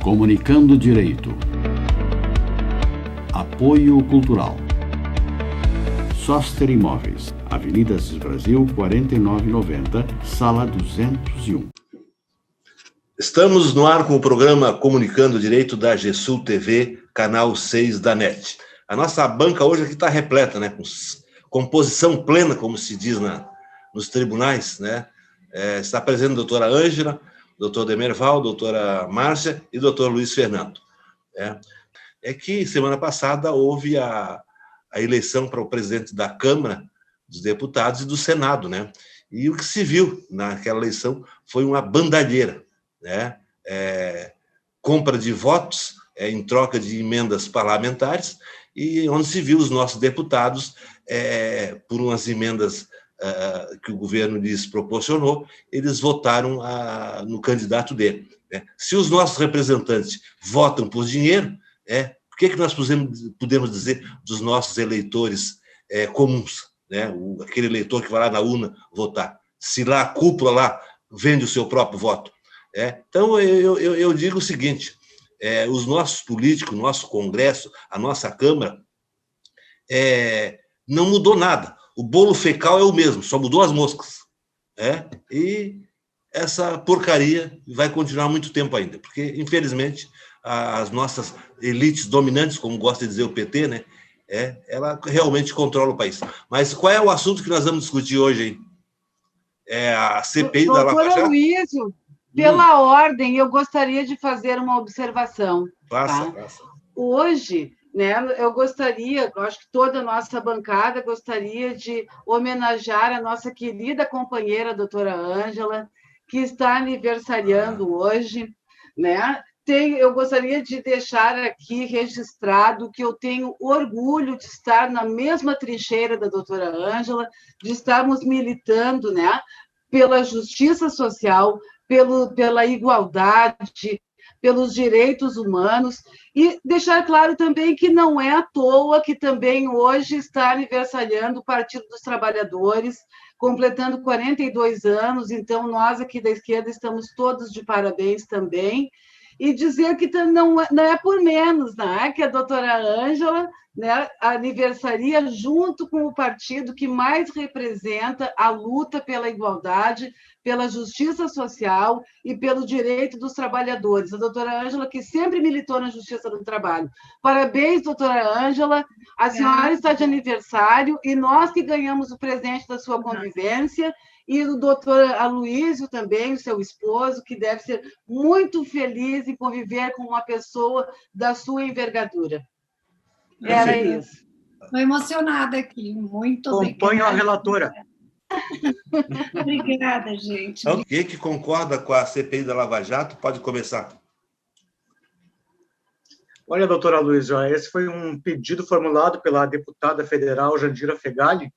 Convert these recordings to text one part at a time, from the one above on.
Comunicando Direito. Apoio Cultural. Soster Imóveis, Avenida Assis Brasil, 4990, Sala 201. Estamos no ar com o programa Comunicando Direito da GESUL TV, canal 6 da NET. A nossa banca hoje aqui está repleta, né? Com composição plena, como se diz nos tribunais, né? Está presente a doutora Ângela, doutor Demerval, doutora Márcia e doutor Luiz Fernando. É que semana passada houve a eleição para o presidente da Câmara dos Deputados e do Senado, né? E o que se viu naquela eleição foi uma bandalheira, né? Compra de votos em troca de emendas parlamentares, e onde se viu os nossos deputados, por umas emendas que o governo lhes proporcionou, eles votaram no candidato dele, né? Se os nossos representantes votam por dinheiro, o que nós podemos dizer dos nossos eleitores comuns, né? Aquele eleitor que vai lá na urna votar, se lá a cúpula lá vende o seu próprio voto. Então, eu digo o seguinte, os nossos políticos, o nosso Congresso, a nossa Câmara, não mudou nada. O bolo fecal é o mesmo, só mudou as moscas. E essa porcaria vai continuar muito tempo ainda, porque, infelizmente, as nossas elites dominantes, como gosta de dizer o PT, né, ela realmente controla o país. Mas qual é o assunto que nós vamos discutir hoje, hein? É a CPI da Lava Jato? Doutor Aloysio, pela ordem, eu gostaria de fazer uma observação. Passa. Hoje, né, eu acho que toda a nossa bancada gostaria de homenagear a nossa querida companheira, a doutora Ângela, que está aniversariando hoje, né? Eu gostaria de deixar aqui registrado que eu tenho orgulho de estar na mesma trincheira da doutora Ângela, de estarmos militando, né, pela justiça social, pela igualdade, pelos direitos humanos, e deixar claro também que não é à toa que também hoje está aniversariando o Partido dos Trabalhadores, completando 42 anos, então nós aqui da esquerda estamos todos de parabéns também, e dizer que não é por menos, né, que a doutora Ângela, né, aniversaria junto com o partido que mais representa a luta pela igualdade, pela justiça social e pelo direito dos trabalhadores. A doutora Ângela, que sempre militou na justiça do trabalho. Parabéns, doutora Ângela, a senhora está de aniversário e nós que ganhamos o presente da sua convivência, e o doutor Aloysio também, o seu esposo, que deve ser muito feliz em conviver com uma pessoa da sua envergadura. Era isso. Estou emocionada aqui, muito obrigada. Acompanho a relatora. Obrigada, gente. Então, quem que concorda com a CPI da Lava Jato pode começar. Olha, doutora Aloysio, esse foi um pedido formulado pela deputada federal Jandira Fegali,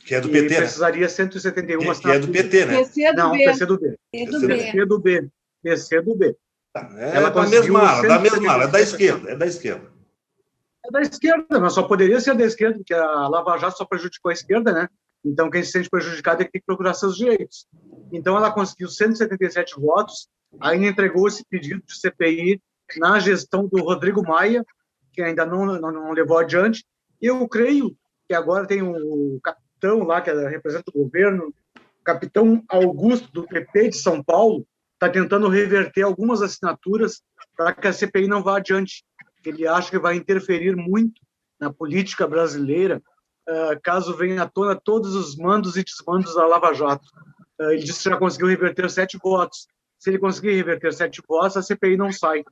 que é do PT, precisaria 171 assinaturas. Que é do PT, né? Não, PCdoB. PCdoB. Ela da mesma ala, é da esquerda. É da esquerda, mas só poderia ser da esquerda, porque a Lava Jato só prejudicou a esquerda, né? Então, quem se sente prejudicado é que tem que procurar seus direitos. Então, ela conseguiu 177 votos, ainda entregou esse pedido de CPI na gestão do Rodrigo Maia, que ainda não levou adiante. Eu creio que agora tem o capitão lá, que representa o governo, o capitão Augusto, do PP de São Paulo, está tentando reverter algumas assinaturas para que a CPI não vá adiante. Ele acha que vai interferir muito na política brasileira, caso venha à tona todos os mandos e desmandos da Lava Jato. Ele disse que já conseguiu reverter 7 votos. Se ele conseguir reverter 7 votos, a CPI não sai.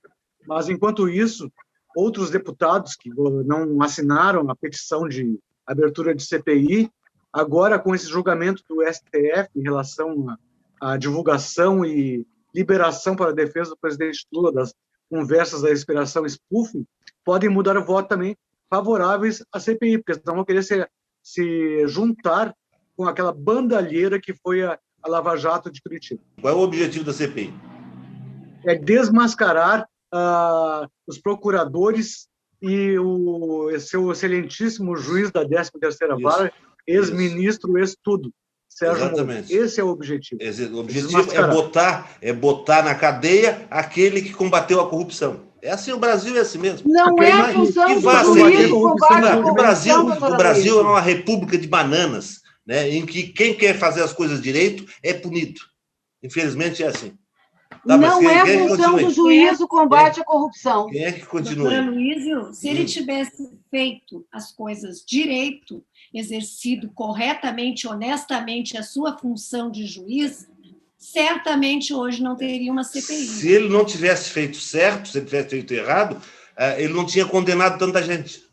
Mas, enquanto isso, outros deputados que não assinaram a petição de abertura de CPI, agora, com esse julgamento do STF em relação à divulgação e liberação para a defesa do presidente Lula das conversas da inspiração spoofing, podem mudar o voto também favoráveis à CPI, porque senão vão querer se juntar com aquela bandalheira que foi a Lava Jato de Curitiba. Qual é o objetivo da CPI? É desmascarar os procuradores e o seu excelentíssimo juiz da 13ª Vara, ex-ministro, ex-tudo. Sérgio Exatamente. Moro. Esse é o objetivo. O objetivo é botar na cadeia aquele que combateu a corrupção. É assim, o Brasil é assim mesmo. Não é a função do juiz combate a corrupção, o Brasil é uma república de bananas, né, em que quem quer fazer as coisas direito é punido. Infelizmente é assim. Tá, não é a função do juiz o combate à corrupção. Quem é que continua? Doutor Aloysio, se ele tivesse feito as coisas direito, exercido corretamente, honestamente a sua função de juiz, certamente hoje não teria uma CPI. Se ele não tivesse feito certo, se ele tivesse feito errado, ele não tinha condenado tanta gente.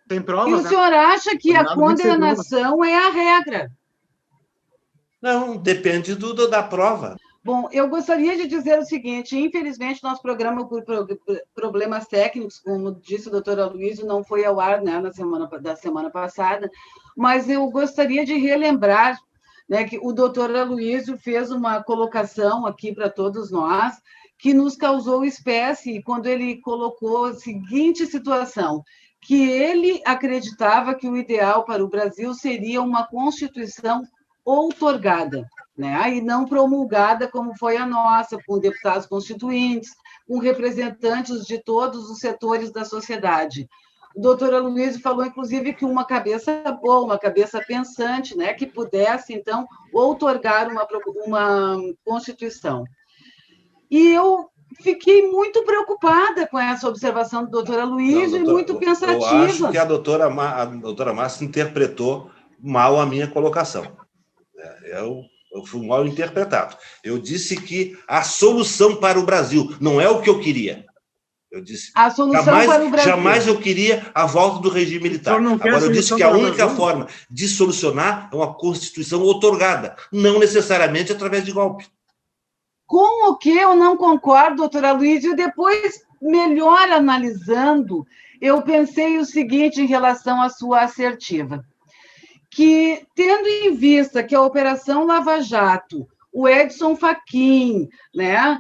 Tem provas, e o senhor acha que a condenação é a regra? Não, depende da prova. Bom, eu gostaria de dizer o seguinte, infelizmente, nosso programa, por problemas técnicos, como disse o doutor Aloysio, não foi ao ar, né, da semana passada, mas eu gostaria de relembrar, né, que o doutor Aloysio fez uma colocação aqui para todos nós, que nos causou espécie, quando ele colocou a seguinte situação, que ele acreditava que o ideal para o Brasil seria uma Constituição outorgada, né? E não promulgada como foi a nossa, com deputados constituintes, com representantes de todos os setores da sociedade. O doutor Aloysio falou, inclusive, que uma cabeça boa, uma cabeça pensante, né, que pudesse, então, outorgar uma Constituição. E eu fiquei muito preocupada com essa observação do doutor Aloysio e muito pensativa. Eu acho que a doutora Márcia interpretou mal a minha colocação. Eu fui mal interpretado. Eu disse que a solução para o Brasil não é o que eu queria. Eu disse, a solução para o Brasil. Jamais eu queria a volta do regime militar. Agora, eu disse que a única forma de solucionar é uma Constituição outorgada, não necessariamente através de golpe. Com o que eu não concordo, doutor Aloysio, depois, melhor analisando, eu pensei o seguinte em relação à sua assertiva, que, tendo em vista que a Operação Lava Jato, o Edson Fachin, né,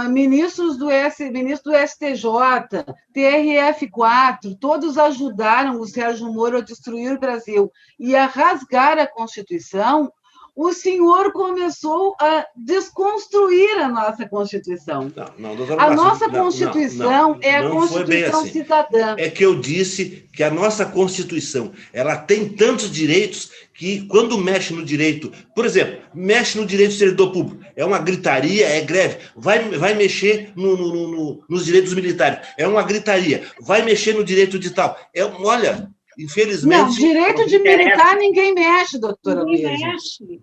ministro do STJ, TRF4, todos ajudaram o Sérgio Moro a destruir o Brasil e a rasgar a Constituição, o senhor começou a desconstruir a nossa Constituição. Não, doutora a Márcia, nossa Constituição é a Constituição assim. cidadã. É que eu disse que a nossa Constituição ela tem tantos direitos que, quando mexe no direito, por exemplo, mexe no direito do servidor público, é uma gritaria, é greve, vai mexer nos direitos militares, é uma gritaria, vai mexer no direito de tal. Olha, infelizmente... Não, direito de militar ninguém mexe, doutora Aloysio. Ninguém mexe.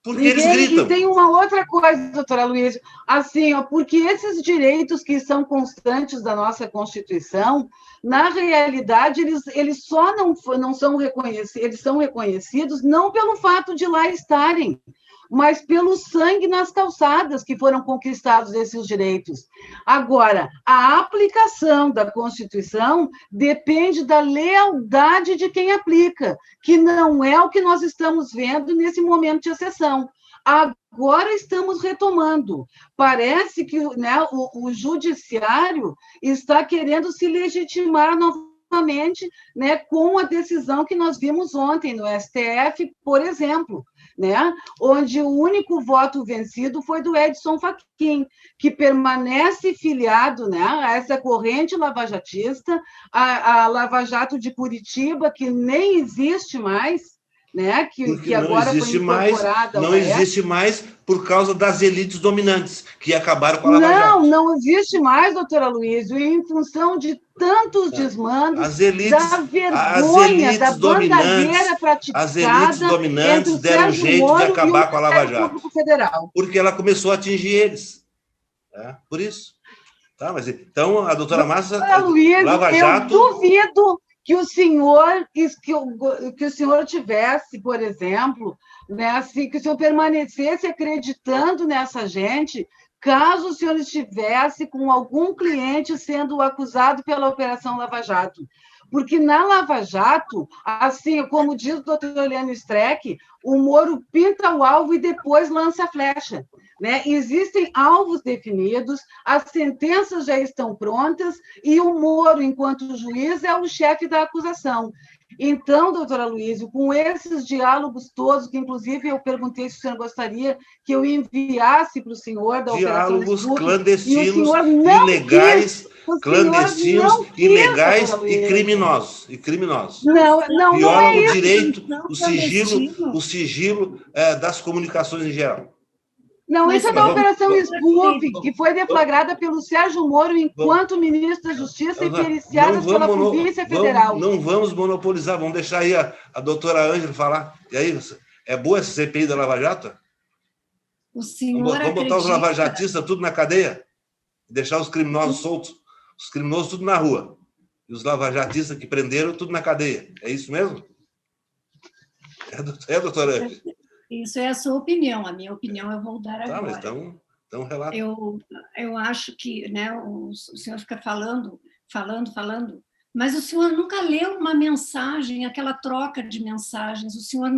Porque eles gritam. E tem uma outra coisa, doutora Aloysio, assim, porque esses direitos que são constantes da nossa Constituição, na realidade, eles só não são reconhecidos, eles são reconhecidos não pelo fato de lá estarem, mas pelo sangue nas calçadas que foram conquistados esses direitos. Agora, a aplicação da Constituição depende da lealdade de quem aplica, que não é o que nós estamos vendo nesse momento de exceção. Agora estamos retomando. Parece que, né, o judiciário está querendo se legitimar novamente, né, com a decisão que nós vimos ontem no STF, por exemplo, né, onde o único voto vencido foi do Edson Fachin, que permanece filiado, né, a essa corrente lavajatista, a Lava Jato de Curitiba, que nem existe mais, né, que agora foi incorporada. Não existe mais por causa das elites dominantes, que acabaram com a Lava Jato. Não existe mais, doutora Aloysio, e em função de tantos desmandos, da vergonha, da bandadeira praticada. As elites dominantes deram jeito de acabar com a Lava Jato. Federal. Porque ela começou a atingir eles. Por isso. Tá, mas, então, a doutora Márcia... Lava Jato... Eu duvido que o senhor tivesse, por exemplo, né, assim, que o senhor permanecesse acreditando nessa gente, caso o senhor estivesse com algum cliente sendo acusado pela Operação Lava Jato. Porque na Lava Jato, assim, como diz o doutor Eliano Streck, o Moro pinta o alvo e depois lança a flecha. Né? Existem alvos definidos, as sentenças já estão prontas e o Moro, enquanto juiz, é o chefe da acusação. Então, doutora Luísa, com esses diálogos todos, que inclusive eu perguntei se o senhor gostaria que eu enviasse para o senhor da Operação Diálogos Spook, clandestinos, e o senhor não ilegais, quis. O clandestinos, senhor não quis, ilegais doutora e Luísa. criminosos. E criminosos. Não Violam é o isso. direito, Não, o sigilo das comunicações em geral. Não, Mas isso é da vamos- Operação vamos- Spook, que foi deflagrada pelo Sérgio Moro enquanto ministro da Justiça e periciada pela Polícia Federal. Não vamos monopolizar, vamos deixar aí a doutora Ângela falar. E aí, é boa essa CPI da Lava Jato? O senhor Vamos botar os acredita... lavajatistas tudo na cadeia? Deixar os criminosos soltos? Os criminosos tudo na rua. E os lavajatistas que prenderam tudo na cadeia. É isso mesmo? Doutora Ângela? Isso é a sua opinião. A minha opinião eu vou dar agora. Tá, mas então relata. Eu acho que, né, o senhor fica falando, mas o senhor nunca leu uma mensagem, aquela troca de mensagens, o senhor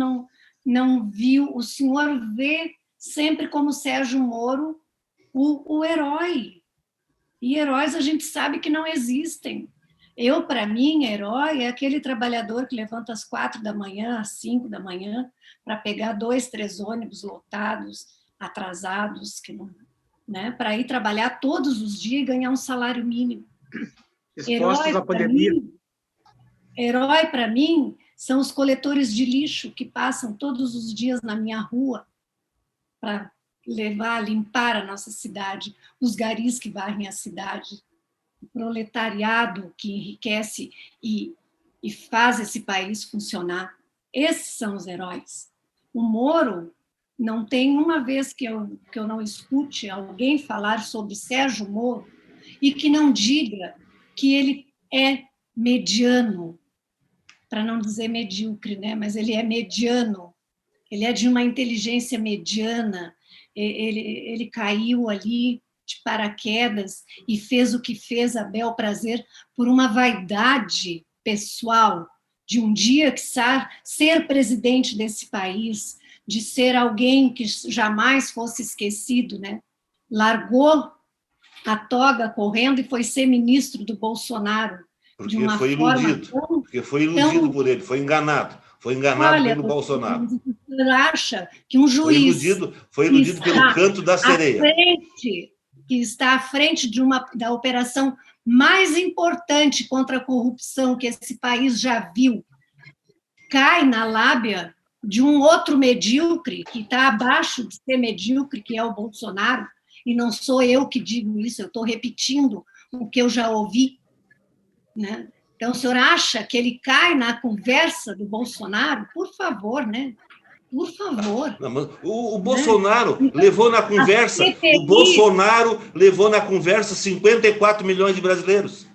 não viu, o senhor vê sempre como Sérgio Moro o herói. E heróis a gente sabe que não existem. Para mim, herói é aquele trabalhador que levanta às 4 da manhã, às 5 da manhã, para pegar 2, 3 ônibus lotados, atrasados, né, para ir trabalhar todos os dias e ganhar um salário mínimo. Expostos à pandemia. Herói, para mim, são os coletores de lixo que passam todos os dias na minha rua para limpar a nossa cidade, os garis que varrem a cidade, o proletariado que enriquece e faz esse país funcionar. Esses são os heróis. O Moro, não tem uma vez que eu não escute alguém falar sobre Sérgio Moro e que não diga que ele é mediano, para não dizer medíocre, né? Mas ele é mediano, ele é de uma inteligência mediana, ele caiu ali de paraquedas e fez o que fez a bel prazer por uma vaidade pessoal, de um dia que ser presidente desse país, de ser alguém que jamais fosse esquecido, né? Largou a toga correndo e foi ser ministro do Bolsonaro. Porque foi iludido por ele, foi enganado pelo Bolsonaro. Você acha que um juiz foi iludido pelo canto da sereia. Que está à frente da operação mais importante contra a corrupção que esse país já viu, cai na lábia de um outro medíocre, que está abaixo de ser medíocre, que é o Bolsonaro, e não sou eu que digo isso, eu estou repetindo o que eu já ouvi, né? Então, o senhor acha que ele cai na conversa do Bolsonaro? Por favor, né? Por favor. Não, mas o Bolsonaro levou na conversa, 54 milhões de brasileiros.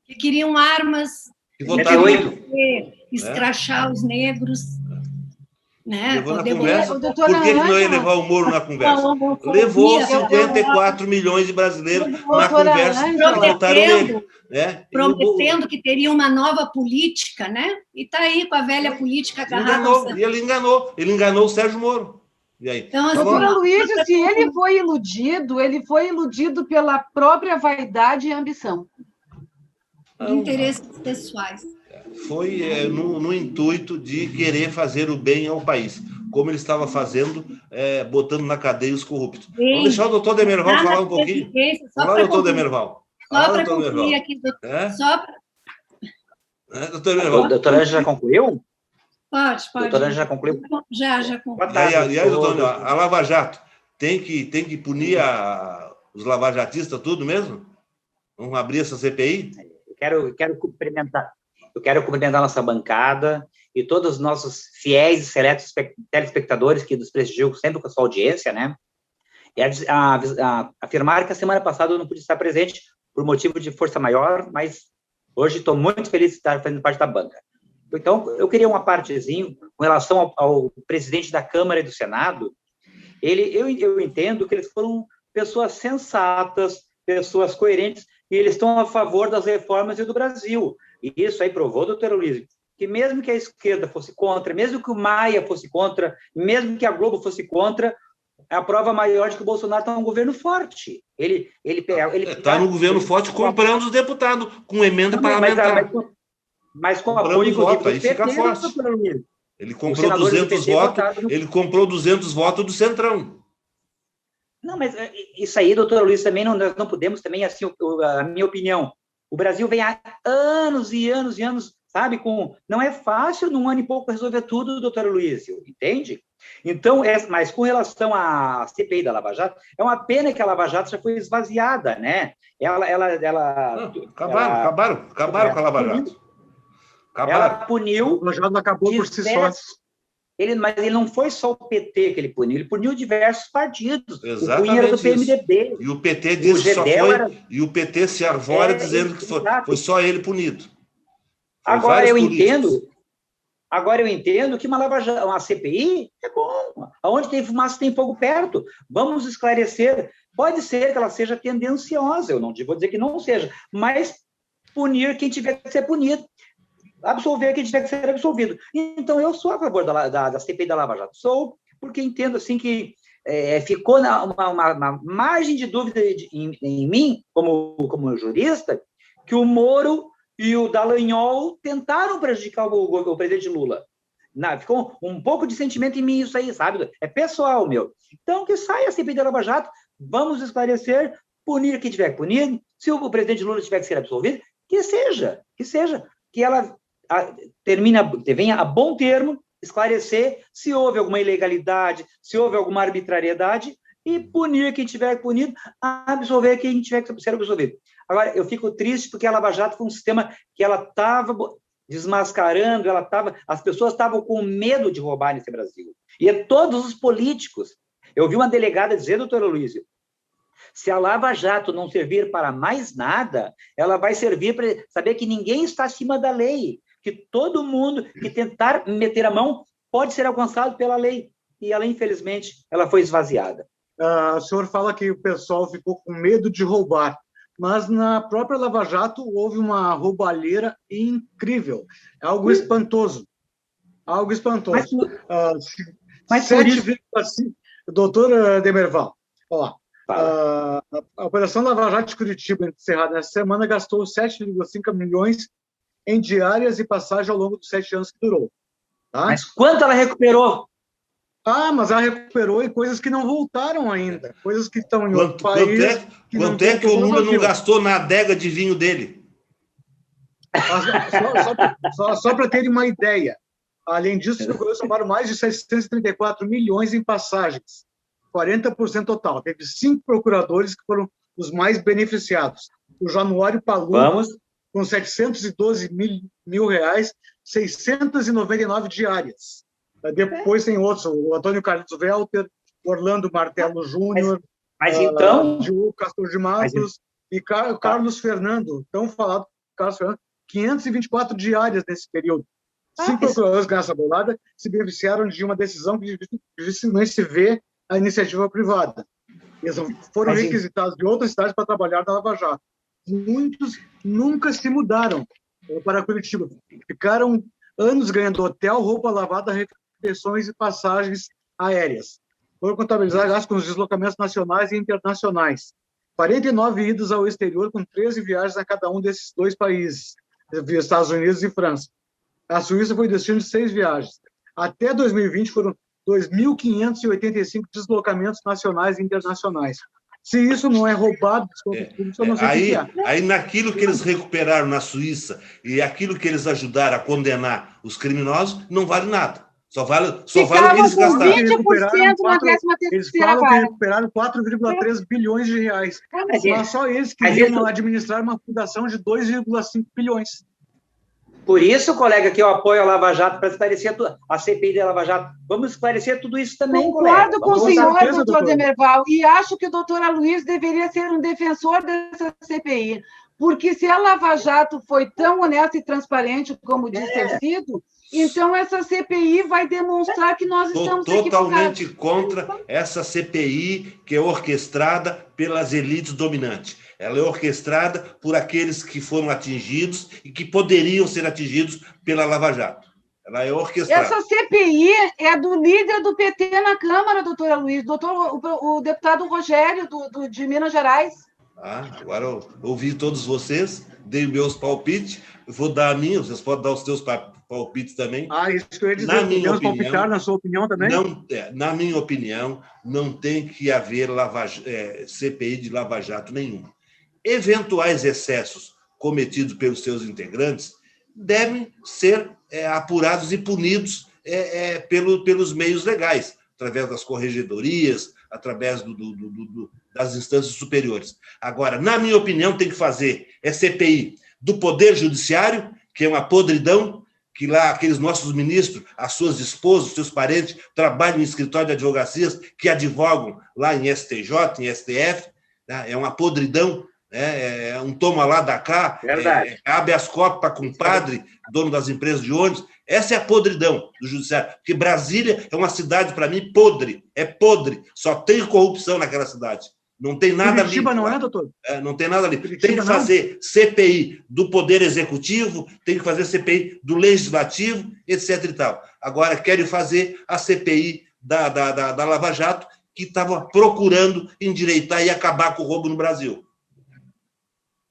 Que queriam armas, que votaram escrachar os negros. Né? Levou na conversa. Por que não ia levar o Moro na conversa? Levou 54 milhões de brasileiros na conversa e votaram nele. Né? Prometendo que teria uma nova política, né? E está aí com a velha política agarrada. Ele enganou o Sérgio Moro. E aí? Então, doutora Luísa, se ele foi iludido pela própria vaidade e ambição. De interesses pessoais. Foi no intuito de querer fazer o bem ao país, como ele estava fazendo, botando na cadeia os corruptos. Vamos deixar o doutor Demerval falar um pouquinho. Vamos lá, doutor Demerval. Só para concluir aqui, doutor Demerval. A doutora Ângela já concluiu? Pode. A doutora Ângela já concluiu? Já concluiu. E aí, doutor, a Lava Jato tem que punir os lavajatistas tudo mesmo? Vamos abrir essa CPI? Eu quero cumprimentar a nossa bancada e todos os nossos fiéis e seletos telespectadores que nos prestigiam sempre com a sua audiência, né? E afirmar que a semana passada eu não pude estar presente por motivo de força maior, mas hoje estou muito feliz de estar fazendo parte da banca. Então, eu queria uma partezinha com relação ao presidente da Câmara e do Senado. Eu entendo que eles foram pessoas sensatas, pessoas coerentes, e eles estão a favor das reformas e do Brasil. E isso aí provou, doutora Luísa, que mesmo que a esquerda fosse contra, mesmo que o Maia fosse contra, mesmo que a Globo fosse contra, a prova maior de que o Bolsonaro está num governo forte. Ele está no governo forte comprando os deputados, com emenda parlamentar. Mas com Comprando apoio, inclusive, voto, aí do fica PT, forte. doutor Luiz. Ele Os comprou senadores do 200 PT votos, votaram no- ele comprou 200 votos do Centrão. Não, mas isso aí, doutor Luiz, também nós não podemos, também, assim, a minha opinião, o Brasil vem há anos e anos e anos, sabe, não é fácil num ano e pouco resolver tudo, doutor Luiz, entende? Então, mas com relação à CPI da Lava Jato, é uma pena que a Lava Jato já foi esvaziada, né? Acabaram com a Lava Jato. Ela Acabaram. puniu... O já acabou por si só. Mas ele não foi só o PT que ele puniu, ele puniu diversos partidos. Exatamente. O Cunha era do PMDB. E o PT disse que só Gedel foi... E o PT se arvora dizendo que foi só ele punido. Agora eu entendo que uma CPI é bom. Onde tem fumaça tem fogo perto. Vamos esclarecer. Pode ser que ela seja tendenciosa, eu não vou dizer que não seja, mas punir quem tiver que ser punido. Absolver quem tiver que ser absolvido. Então, eu sou a favor da CPI da Lava Jato. Sou, porque entendo assim que ficou uma margem de dúvida em mim, como jurista, que o Moro e o Dallagnol tentaram prejudicar o presidente Lula. Ficou um pouco de sentimento em mim isso aí, sabe? É pessoal, meu. Então, que saia a CPI da Lava Jato, vamos esclarecer, punir quem tiver que punir, se o presidente Lula tiver que ser absolvido, que seja, que ela venha a bom termo esclarecer se houve alguma ilegalidade, se houve alguma arbitrariedade e punir quem tiver punido, absolver quem tiver que ser absolvido. Agora, eu fico triste porque a Lava Jato foi um sistema que ela estava desmascarando, as pessoas estavam com medo de roubar nesse Brasil. E todos os políticos. Eu vi uma delegada dizer, doutor Aloysio, se a Lava Jato não servir para mais nada, ela vai servir para saber que ninguém está acima da lei, que todo mundo que tentar meter a mão pode ser alcançado pela lei. E ela, infelizmente, ela foi esvaziada. O senhor fala que o pessoal ficou com medo de roubar, mas na própria Lava Jato houve uma roubalheira incrível, algo espantoso. Algo espantoso. Mas 7,5... Doutor Demerval, a Operação Lava Jato de Curitiba, encerrada nessa semana, gastou 7,5 milhões em diárias e passagem ao longo dos 7 anos que durou. Tá? Mas quanto ela recuperou? Mas ela recuperou em coisas que não voltaram ainda, coisas que estão em outro país. Quanto é que o Lula não gastou na adega de vinho dele? Só para terem uma ideia. Além disso, somaram mais de 634 milhões em passagens, 40% total. Teve 5 procuradores que foram os mais beneficiados. O Januário Palu, com 712 mil reais, 699 diárias. Depois tem outros, o Antônio Carlos Welter, Orlando Martelo Júnior, então, Diogo Castor de Matos e Carlos Fernando, tão falado Carlos Fernando, 524 diárias nesse período. 5 procuradores ganharam essa bolada, se beneficiaram de uma decisão que dificilmente se vê a iniciativa privada. Eles foram requisitados de outras cidades para trabalhar na Lava Jato. Muitos nunca se mudaram para Curitiba. Ficaram anos ganhando hotel, roupa lavada, refeições e passagens aéreas. Foram contabilizados gastos com os deslocamentos nacionais e internacionais. 49 idas ao exterior, com 13 viagens a cada um desses 2 países, Estados Unidos e França. A Suíça foi destino de 6 viagens. Até 2020 foram 2.585 deslocamentos nacionais e internacionais. Se isso não é roubado, eu não sei o que é. Aí, naquilo que eles recuperaram na Suíça e aquilo que eles ajudaram a condenar os criminosos, não vale nada. Só vale o que eles gastaram. 20% na 13ª eles falam que recuperaram 4,3 bilhões de reais. Mas só eles queriam administrar uma fundação de 2,5 bilhões. Por isso, colega, que eu apoio a Lava Jato para esclarecer a CPI da Lava Jato. Vamos esclarecer tudo isso também, Concordo com o senhor, doutor Demerval, e acho que o doutor Aloysio deveria ser um defensor dessa CPI, porque se a Lava Jato foi tão honesta e transparente como diz ter sido, então essa CPI vai demonstrar que nós estamos totalmente contra essa CPI que é orquestrada pelas elites dominantes. Ela é orquestrada por aqueles que foram atingidos e que poderiam ser atingidos pela Lava Jato. Ela é orquestrada. Essa CPI é do líder do PT na Câmara, doutor Aloysio, o deputado Rogério, de Minas Gerais. Agora eu ouvi todos vocês, dei meus palpites, vou dar a minha, vocês podem dar os seus palpites também. Isso que eu ia dizer, na minha opinião, palpitar na sua opinião também? Na minha opinião, não tem que haver CPI de Lava Jato nenhuma. Eventuais excessos cometidos pelos seus integrantes devem ser apurados e punidos pelos meios legais, através das corregedorias, através das instâncias superiores. Agora, na minha opinião, tem que fazer CPI do Poder Judiciário, que é uma podridão, que lá aqueles nossos ministros, as suas esposas, os seus parentes, trabalham em escritório de advocacias, que advogam lá em STJ, em STF, né? É uma podridão, é um toma lá da cá, habeas corpus para compadre, dono das empresas de ônibus. Essa é a podridão do judiciário, porque Brasília é uma cidade, para mim, podre, só tem corrupção naquela cidade. Não tem nada ali. Curitiba não é, doutor? Não tem nada ali. Curitiba tem que fazer CPI do Poder Executivo, tem que fazer CPI do Legislativo, etc. e tal. Agora, querem fazer a CPI da Lava Jato, que estava procurando endireitar e acabar com o roubo no Brasil.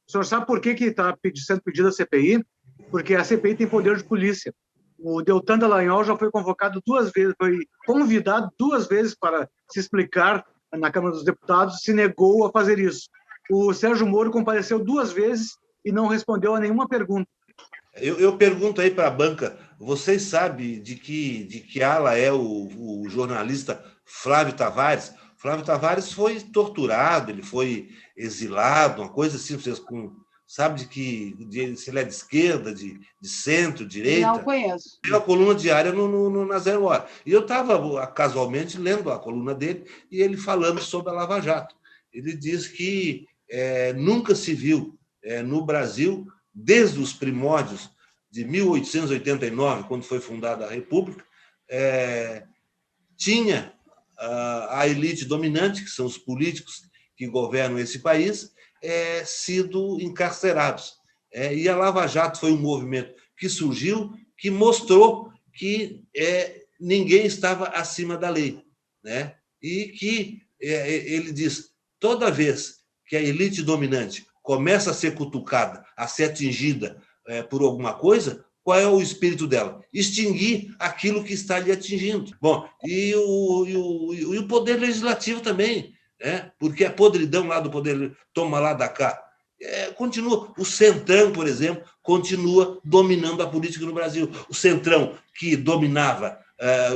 O senhor sabe por que está sendo pedida a CPI? Porque a CPI tem poder de polícia. O Deltan Dallagnol já foi convocado 2 vezes, foi convidado 2 vezes para se explicar na Câmara dos Deputados, se negou a fazer isso. O Sérgio Moro compareceu 2 vezes e não respondeu a nenhuma pergunta. Eu pergunto aí para a banca, vocês sabem de que ala é o jornalista Flávio Tavares? Flávio Tavares foi torturado, ele foi exilado, uma coisa assim, vocês sabem se ele é de esquerda, de centro, direita? Não conheço. Pela coluna diária na 0 Hora. E eu estava casualmente lendo a coluna dele e ele falando sobre a Lava Jato. Ele diz que nunca se viu no Brasil, desde os primórdios de 1889, quando foi fundada a República, tinha a elite dominante, que são os políticos que governam esse país, sido encarcerados. E a Lava Jato foi um movimento que surgiu, que mostrou que ninguém estava acima da lei, né? E que, ele diz, toda vez que a elite dominante começa a ser cutucada, a ser atingida por alguma coisa, qual é o espírito dela? Extinguir aquilo que está lhe atingindo. Bom, e o poder legislativo também, porque a podridão lá do poder toma lá da cá. Continua. O Centrão, por exemplo, continua dominando a política no Brasil. O Centrão, que dominava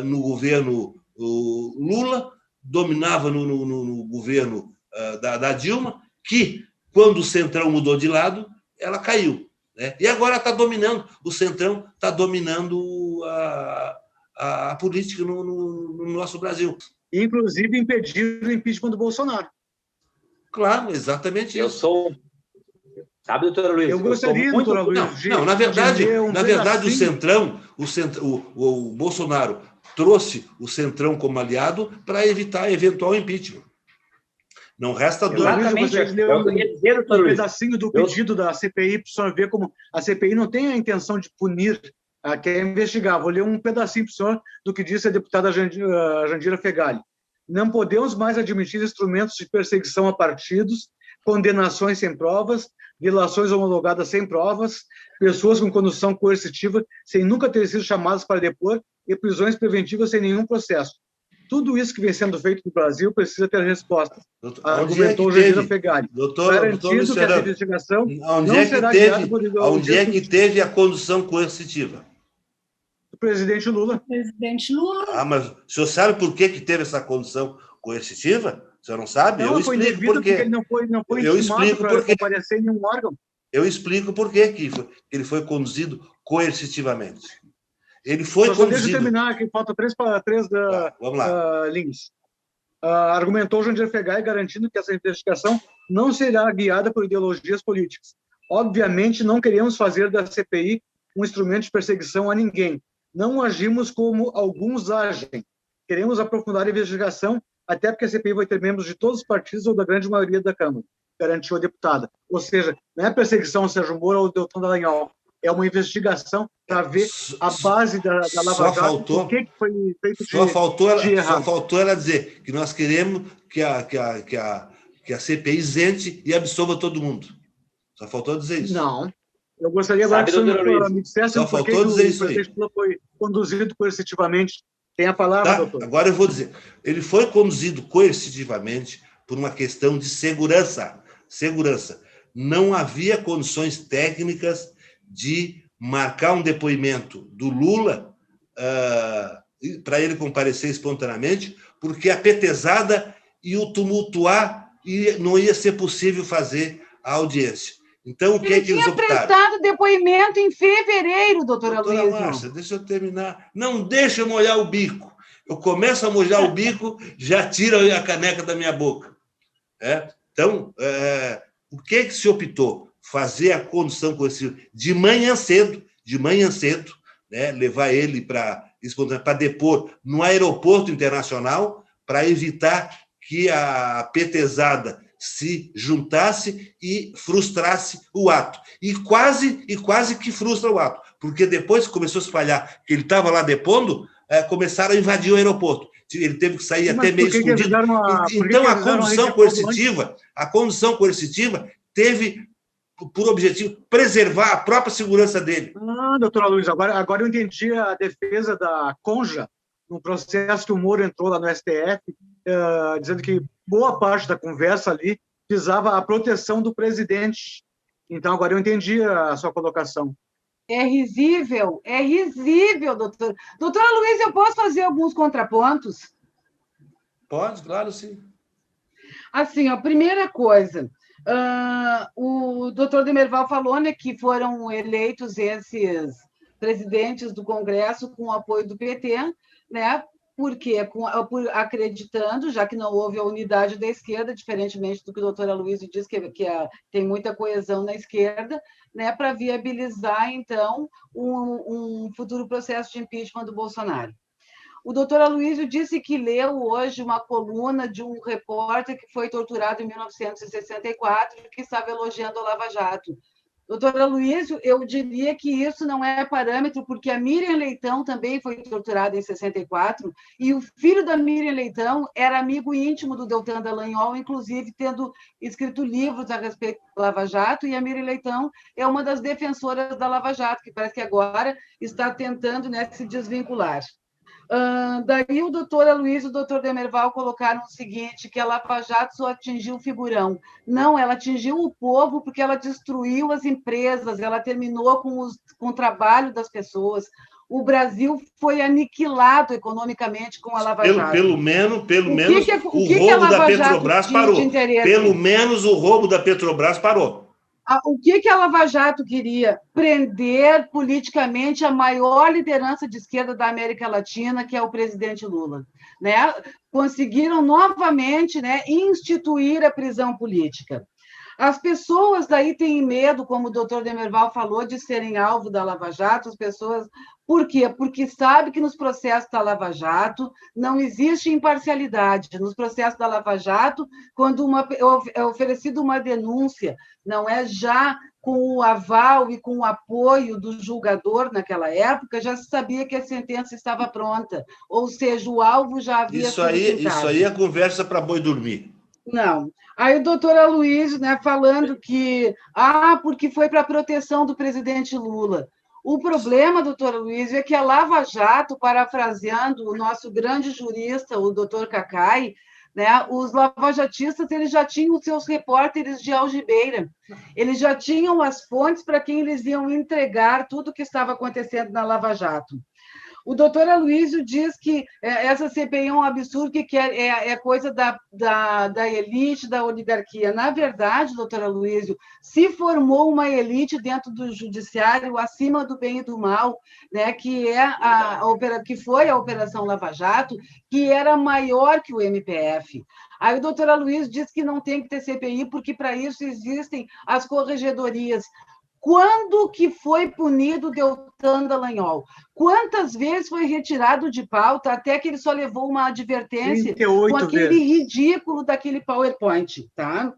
no governo Lula, dominava no governo da Dilma, que, quando o Centrão mudou de lado, ela caiu. E agora está dominando, o Centrão está dominando a política no nosso Brasil. Inclusive impedir o impeachment do Bolsonaro. Claro, exatamente isso. Eu sou... Sabe, doutora Luiz? Eu gostaria, doutora Luiz... Não, na verdade, o Bolsonaro trouxe o Centrão como aliado para evitar eventual impeachment. Não resta dúvida. Exatamente. Eu queria dizer, doutor Luiz, pedacinho do pedido da CPI, para o senhor ver como a CPI não tem a intenção de punir, quer investigar. Vou ler um pedacinho para o senhor do que disse a deputada Jandira Fegali. Não podemos mais admitir instrumentos de perseguição a partidos, condenações sem provas, delações homologadas sem provas, pessoas com condução coercitiva sem nunca ter sido chamadas para depor e prisões preventivas sem nenhum processo. Tudo isso que vem sendo feito no Brasil precisa ter resposta. Argumentou Jandira Fegali. Garantindo que essa investigação não será guiada por ideologia. Onde é que teve a condução coercitiva? Do presidente Lula. Presidente Lula. Mas o senhor sabe por que teve essa condução coercitiva? O senhor não sabe? Não, eu explico por quê. Ele não foi intimado para comparecer em nenhum órgão. Eu explico por quê que ele foi conduzido coercitivamente. Ele foi conduzido... Deixa eu terminar aqui, falta 3 vamos lá. linhas. Argumentou Jandira Fegali, garantindo que essa investigação não será guiada por ideologias políticas. Obviamente, não queremos fazer da CPI um instrumento de perseguição a ninguém. Não agimos como alguns agem. Queremos aprofundar a investigação, até porque a CPI vai ter membros de todos os partidos ou da grande maioria da Câmara, garantiu a deputada. Ou seja, não é perseguição ao Sérgio Moro ou ao Deltan Dallagnol. É uma investigação para ver a base da Lava Jato, por que foi feito Só faltou ela dizer que nós queremos que que a CPI isente e absolva todo mundo. Só faltou dizer isso. Não. Eu gostaria agora que o senhor me dissesse Só por que faltou dizer o isso aí. presidente Lula foi conduzido coercitivamente. Tem a palavra, Tá? doutor. Agora eu vou dizer. Ele foi conduzido coercitivamente por uma questão de segurança. Segurança. Não havia condições técnicas de marcar um depoimento do Lula para ele comparecer espontaneamente, porque a petezada ia o tumultuar e não ia ser possível fazer a audiência. Então, o que é que eles optaram? Ele tinha prestado depoimento em fevereiro, doutora Luísa. Márcia, deixa eu terminar. Não deixa eu molhar o bico. Eu começo a molhar o bico, já tira a caneca da minha boca. Então, o que é que se optou? Fazer a condução coercitiva de manhã cedo, né? Levar ele para depor no aeroporto internacional, para evitar que a petezada se juntasse e frustrasse o ato. E quase que frustra o ato, porque depois que começou a espalhar que ele estava lá depondo, começaram a invadir o aeroporto. Ele teve que sair até meio escondido. Então, a condução coercitiva teve por objetivo preservar a própria segurança dele. Doutora Luísa, agora eu entendi a defesa da Conja no processo que o Moro entrou lá no STF, dizendo que boa parte da conversa ali visava a proteção do presidente. Então, agora eu entendi a sua colocação. É risível, doutor. Doutora Luísa, eu posso fazer alguns contrapontos? Pode, claro, sim. Assim, a primeira coisa, o doutor Demerval falou, né, que foram eleitos esses presidentes do Congresso com o apoio do PT, né? Porque acreditando, já que não houve a unidade da esquerda, diferentemente do que o doutor Aloysio diz, que tem muita coesão na esquerda, né, para viabilizar, então, um futuro processo de impeachment do Bolsonaro. O doutor Aloysio disse que leu hoje uma coluna de um repórter que foi torturado em 1964 e que estava elogiando a Lava Jato. Doutor Aloysio, eu diria que isso não é parâmetro, porque a Miriam Leitão também foi torturada em 64, e o filho da Miriam Leitão era amigo íntimo do Deltan Dallagnol, inclusive tendo escrito livros a respeito da Lava Jato, e a Miriam Leitão é uma das defensoras da Lava Jato, que parece que agora está tentando, né, se desvincular. Daí o doutor Aloysio e o doutor Demerval colocaram o seguinte, que a Lava Jato só atingiu o figurão. Não, ela atingiu o povo porque ela destruiu as empresas, ela terminou com o trabalho das pessoas. O Brasil foi aniquilado economicamente com a Lava Jato. Pelo menos o roubo da Petrobras parou. Pelo menos o roubo da Petrobras parou. O que a Lava Jato queria? Prender politicamente a maior liderança de esquerda da América Latina, que é o presidente Lula. Né? Conseguiram novamente, né, instituir a prisão política. As pessoas daí têm medo, como o doutor Demerval falou, de serem alvo da Lava Jato. As pessoas... Por quê? Porque sabe que nos processos da Lava Jato não existe imparcialidade. Nos processos da Lava Jato, quando é oferecida uma denúncia, não é já com o aval e com o apoio do julgador naquela época, já se sabia que a sentença estava pronta. Ou seja, o alvo já havia sido pintado. Isso aí é conversa para boi dormir. Não. Aí o doutor Aloysio, né, falando que porque foi para a proteção do presidente Lula. O problema, doutor Aloysio, é que a Lava Jato, parafraseando o nosso grande jurista, o doutor Cacai, né, os lavajatistas eles já tinham os seus repórteres de algibeira, eles já tinham as fontes para quem eles iam entregar tudo o que estava acontecendo na Lava Jato. O doutor Aloysio diz que essa CPI é um absurdo, que é coisa da elite, da oligarquia. Na verdade, doutor Aloysio, se formou uma elite dentro do judiciário acima do bem e do mal, né, que foi a Operação Lava Jato, que era maior que o MPF. Aí o doutor Aloysio diz que não tem que ter CPI, porque para isso existem as corregedorias. Quando que foi punido o Deltan Dallagnol? Quantas vezes foi retirado de pauta até que ele só levou uma advertência com aquele ridículo daquele PowerPoint? Tá?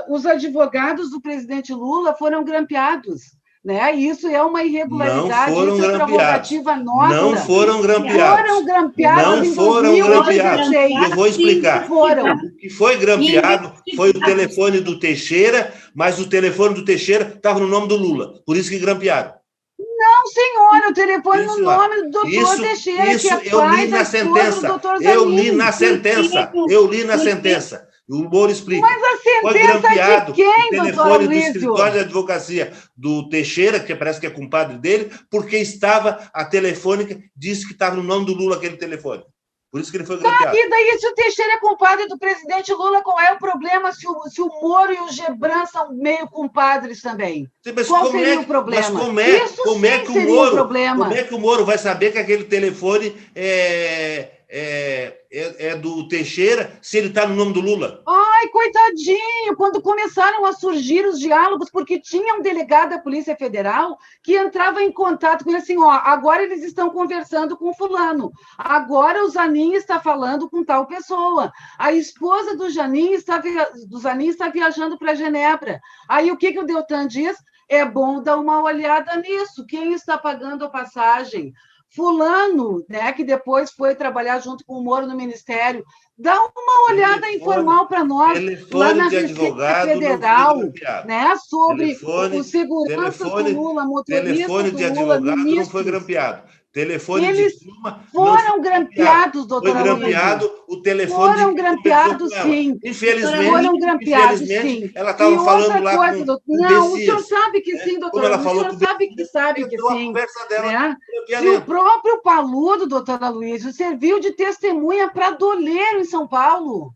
Os advogados do presidente Lula foram grampeados. Né? Isso é uma irregularidade, Não foram isso é prerrogativa nossa. Não foram grampeados. Foram grampeados Não em foram 2016. grampeados. Eu vou explicar. Foram. O que foi grampeado foi o telefone do Teixeira, mas o telefone do Teixeira estava no nome do Lula. Por isso que grampearam. Não, senhora, o telefone Isso no lá. nome do doutor Teixeira, Isso que é eu pai li da na esposa do sentença. doutor Eu Zanin. li na sentença. Eu li na sentença. O Moro explica. Mas a Foi sentença grampeado de quem, o doutor telefone do Aloysio? escritório de advocacia do Teixeira, que parece que é compadre dele, porque estava a telefônica, disse que estava no nome do Lula aquele telefone. Por isso que ele foi grampeado. E daí, se o Teixeira é compadre do presidente Lula, qual é o problema se o Moro e o Gebran são meio compadres também? Mas Qual seria o problema? Mas como Isso é sim que o seria Moro, um problema. como é que o Moro vai saber que aquele telefone é do Teixeira se ele está no nome do Lula? Ai, coitadinho, quando começaram a surgir os diálogos, porque tinha um delegado da Polícia Federal que entrava em contato com ele assim, ó, agora eles estão conversando com fulano, agora o Zanin está falando com tal pessoa, a esposa do Zanin está viajando para Genebra. Aí o que o Deltan diz? É bom dar uma olhada nisso, quem está pagando a passagem? Fulano, né, que depois foi trabalhar junto com o Moro no Ministério, dá uma olhada informal para nós, lá na Receita Federal, né, sobre o segurança do Lula, motorista telefone do de Lula, advogado não foi ministros. grampeado. Telefone Eles de firma foram grampeados, doutora Foi grampeado Aloysio. o telefone Foram de quem grampeados, conversou com ela. sim. Infelizmente, Foram grampeados, sim. ela estava falando lá coisa, com o não, o Bessias, senhor sabe que sim, Como doutora ela Aloysio, o falou senhor sabe que entrou a sim. conversa dela Né? no Se o grampeamento. próprio Paludo, doutora Aloysio, serviu de testemunha para doleiro em São Paulo.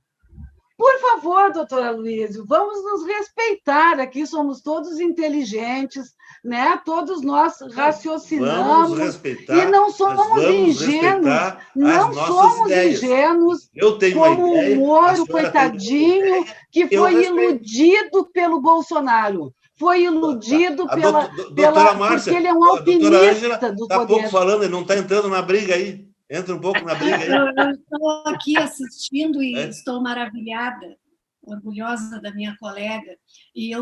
Por favor, doutora Aloysio, vamos nos respeitar. Aqui somos todos inteligentes, né? Todos nós raciocinamos. Vamos respeitar, e não somos ingênuos. Não somos ingênuos. Eu tenho como uma ideia, o Moro, coitadinho, que foi iludido pelo Bolsonaro. Foi iludido doutora Márcia, porque ele é um doutora Ângela alpinista do está poder. pouco falando, ele não está entrando na briga aí. Entra um pouco na briga aí. Eu estou aqui assistindo e estou maravilhada, orgulhosa da minha colega. E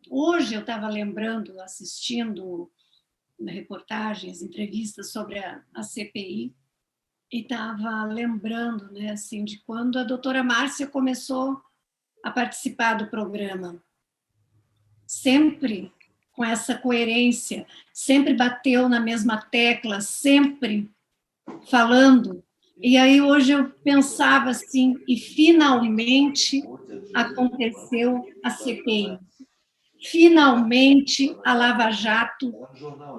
hoje eu estava lembrando, assistindo reportagens, entrevistas sobre a CPI, e estava lembrando, né, assim, de quando a doutora Márcia começou a participar do programa. Sempre com essa coerência, sempre bateu na mesma tecla, sempre falando. E aí hoje eu pensava assim, e finalmente aconteceu a CPI. Finalmente a Lava Jato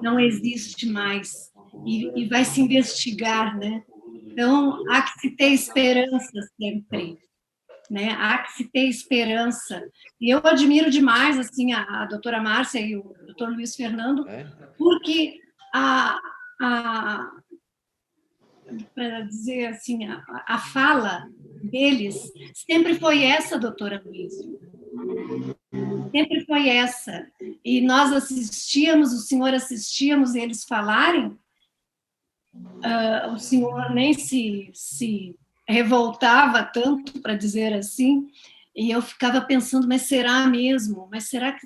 não existe mais e vai se investigar, né? Então, há que se ter esperança sempre, né? Há que se ter esperança. E eu admiro demais assim a doutora Márcia e o doutor Luiz Fernando, porque para dizer assim, a fala deles sempre foi essa, doutora Aloysio. Sempre foi essa. E nós assistíamos, o senhor assistíamos eles falarem, o senhor nem se revoltava tanto, para dizer assim, e eu ficava pensando, mas será mesmo? Mas será que...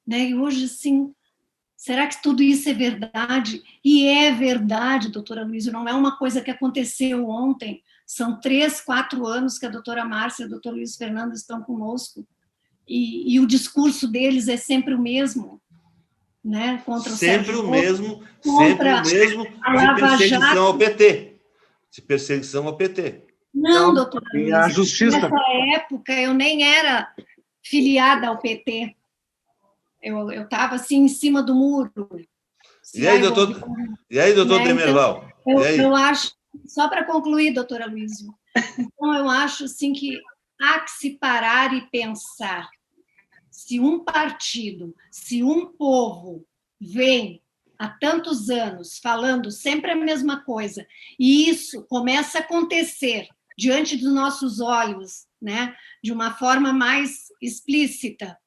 Né? E hoje, assim, será que tudo isso é verdade? E é verdade, doutora Aloysio, não é uma coisa que aconteceu ontem, são 3, 4 anos que a doutora Márcia e o doutor Luiz Fernando estão conosco, e o discurso deles é sempre o mesmo, né? Contra o sempre o mesmo a Lava Jato. ao PT. De perseguição ao PT. Não, doutora Aloysio, a justiça. nessa época eu nem era filiada ao PT. Eu estava assim em cima do muro. E aí, doutor Demerval? Então, eu acho, só para concluir, doutora Aloysio, então eu acho assim que há que se parar e pensar. Se um partido, se um povo vem há tantos anos falando sempre a mesma coisa, e isso começa a acontecer diante dos nossos olhos, né, de uma forma mais explícita,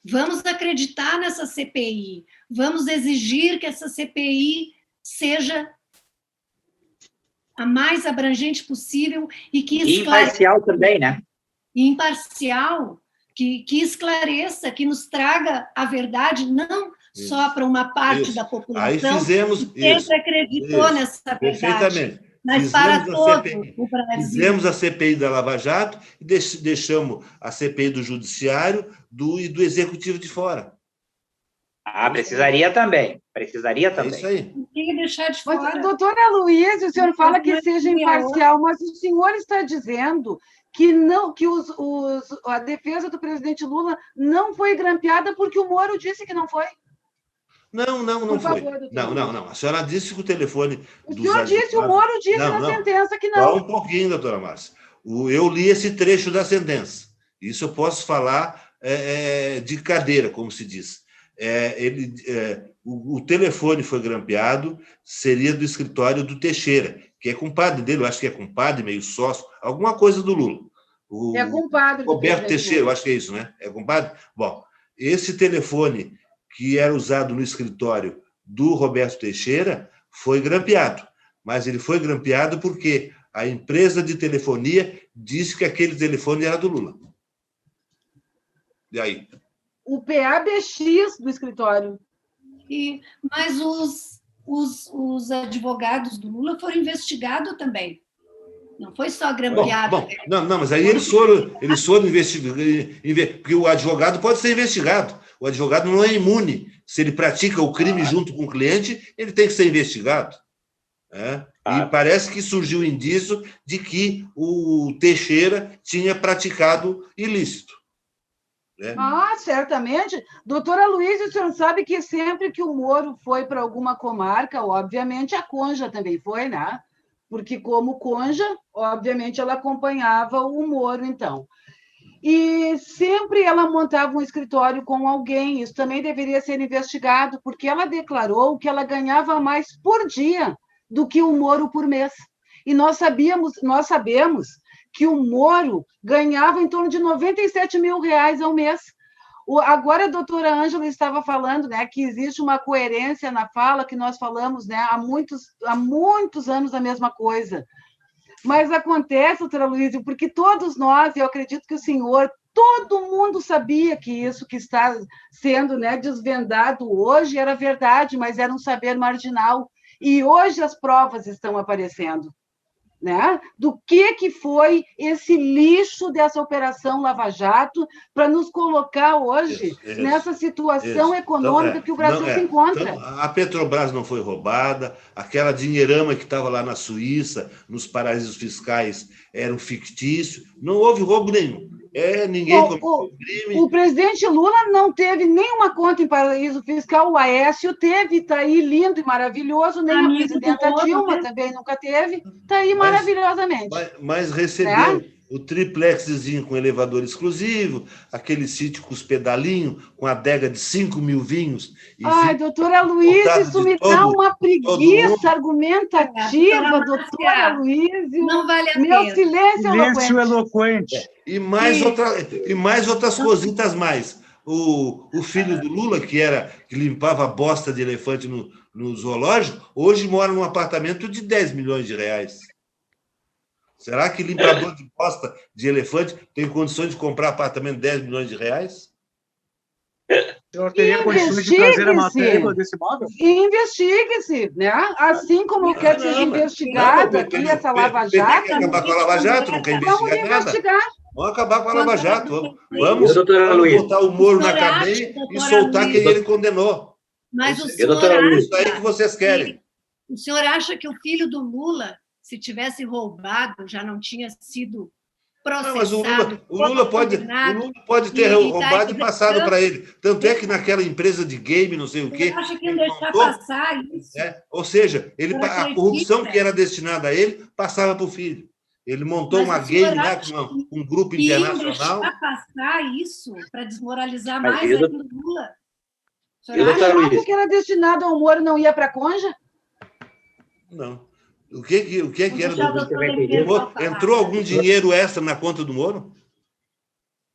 vamos acreditar nessa CPI, vamos exigir que essa CPI seja a mais abrangente possível e que imparcial também, né? imparcial, que esclareça, que nos traga a verdade, não só para uma parte da população Aí fizemos que sempre acreditou nessa verdade, perfeitamente. mas para todo o Brasil. Fizemos a CPI da Lava Jato e deixamos a CPI do Judiciário e do Executivo de fora. Precisaria também. É isso aí. Não tem que deixar de fora. Mas, doutora Luiz, o senhor fala que seja imparcial, mas o senhor está dizendo que não, que a defesa do presidente Lula não foi grampeada porque o Moro disse que não foi. Não Por foi. favor, doutor. Não. A senhora disse que o telefone O senhor disse, o Moro disse na sentença que não. Só um pouquinho, doutora Márcia. Eu li esse trecho da sentença. Isso eu posso falar de cadeira, como se diz. O telefone foi grampeado, seria do escritório do Teixeira, que é compadre dele, eu acho que é compadre, meio sócio, alguma coisa do Lula. É compadre. Roberto Teixeira, eu acho que é isso, né? É compadre? Bom, esse telefone que era usado no escritório do Roberto Teixeira foi grampeado, mas ele foi grampeado porque a empresa de telefonia disse que aquele telefone era do Lula. E aí? O PABX do escritório. Mas os advogados do Lula foram investigados também. Não foi só grampeado. Bom, não, mas aí eles foram investigar, porque o advogado pode ser investigado. O advogado não é imune. Se ele pratica o crime junto com o cliente, ele tem que ser investigado. E parece que surgiu indício de que o Teixeira tinha praticado ilícito. Certamente. Doutora Luiz, o senhor sabe que sempre que o Moro foi para alguma comarca, obviamente a Conja também foi, né? Porque como Conja, obviamente ela acompanhava o Moro, então. E sempre ela montava um escritório com alguém, isso também deveria ser investigado, porque ela declarou que ela ganhava mais por dia do que o Moro por mês. E nós sabemos que o Moro ganhava em torno de R$97 mil ao mês. Agora a doutora Ângela estava falando, né, que existe uma coerência na fala, que nós falamos, né, há muitos anos a mesma coisa. Mas acontece, doutora Luísa, porque todos nós, eu acredito que o senhor, todo mundo sabia que isso que está sendo, né, desvendado hoje era verdade, mas era um saber marginal. E hoje as provas estão aparecendo, né? Do que foi esse lixo dessa Operação Lava Jato para nos colocar hoje nessa situação econômica que o Brasil se encontra. Então, a Petrobras não foi roubada, aquela dinheirama que estava lá na Suíça, nos paraísos fiscais, era um fictício, não houve roubo nenhum. Ninguém cometeu crime. O presidente Lula não teve nenhuma conta em paraíso fiscal, o Aécio teve, está aí lindo e maravilhoso, nem a presidenta Dilma também nunca teve, está aí maravilhosamente. Mas recebeu o triplexzinho com elevador exclusivo, aquele sítio com os pedalinhos, com a adega de 5 mil vinhos. Doutora Luiz, isso me dá uma preguiça argumentativa, doutora Luiz. Não vale a pena. Meu silêncio eloquente. E mais outras cositas mais. O filho do Lula, que limpava a bosta de elefante no zoológico, hoje mora num apartamento de R$10 milhões. Será que limpador de bosta de elefante tem condições de comprar apartamento de R$10 milhões? O senhor teria condições de trazer a matéria desse modo? Investigue-se, né? Assim como quer que seja investigada aqui essa Lava Jato. Quer acabar com a Lava Jato, não quer investigar nada. Vamos acabar com a Lava Jato. Vamos botar o Moro na cadeia e soltar quem ele condenou. Mas o senhor isso aí que vocês querem. O senhor acha que o filho do Lula, se tivesse roubado, já não tinha sido processado? Não, mas o Lula pode ter roubado e passado para ele. Tanto é que naquela empresa de game, não sei o quê... Você acha que não deixar passar isso? Ou seja, a corrupção que era destinada a ele passava para o filho. Ele montou uma game lá com um grupo internacional. Deixar passar isso para desmoralizar mais ainda o Lula? Acha que era destinado ao Moro não ia para a Conja? Não. O que era do Moro? Entrou algum dinheiro extra na conta do Moro?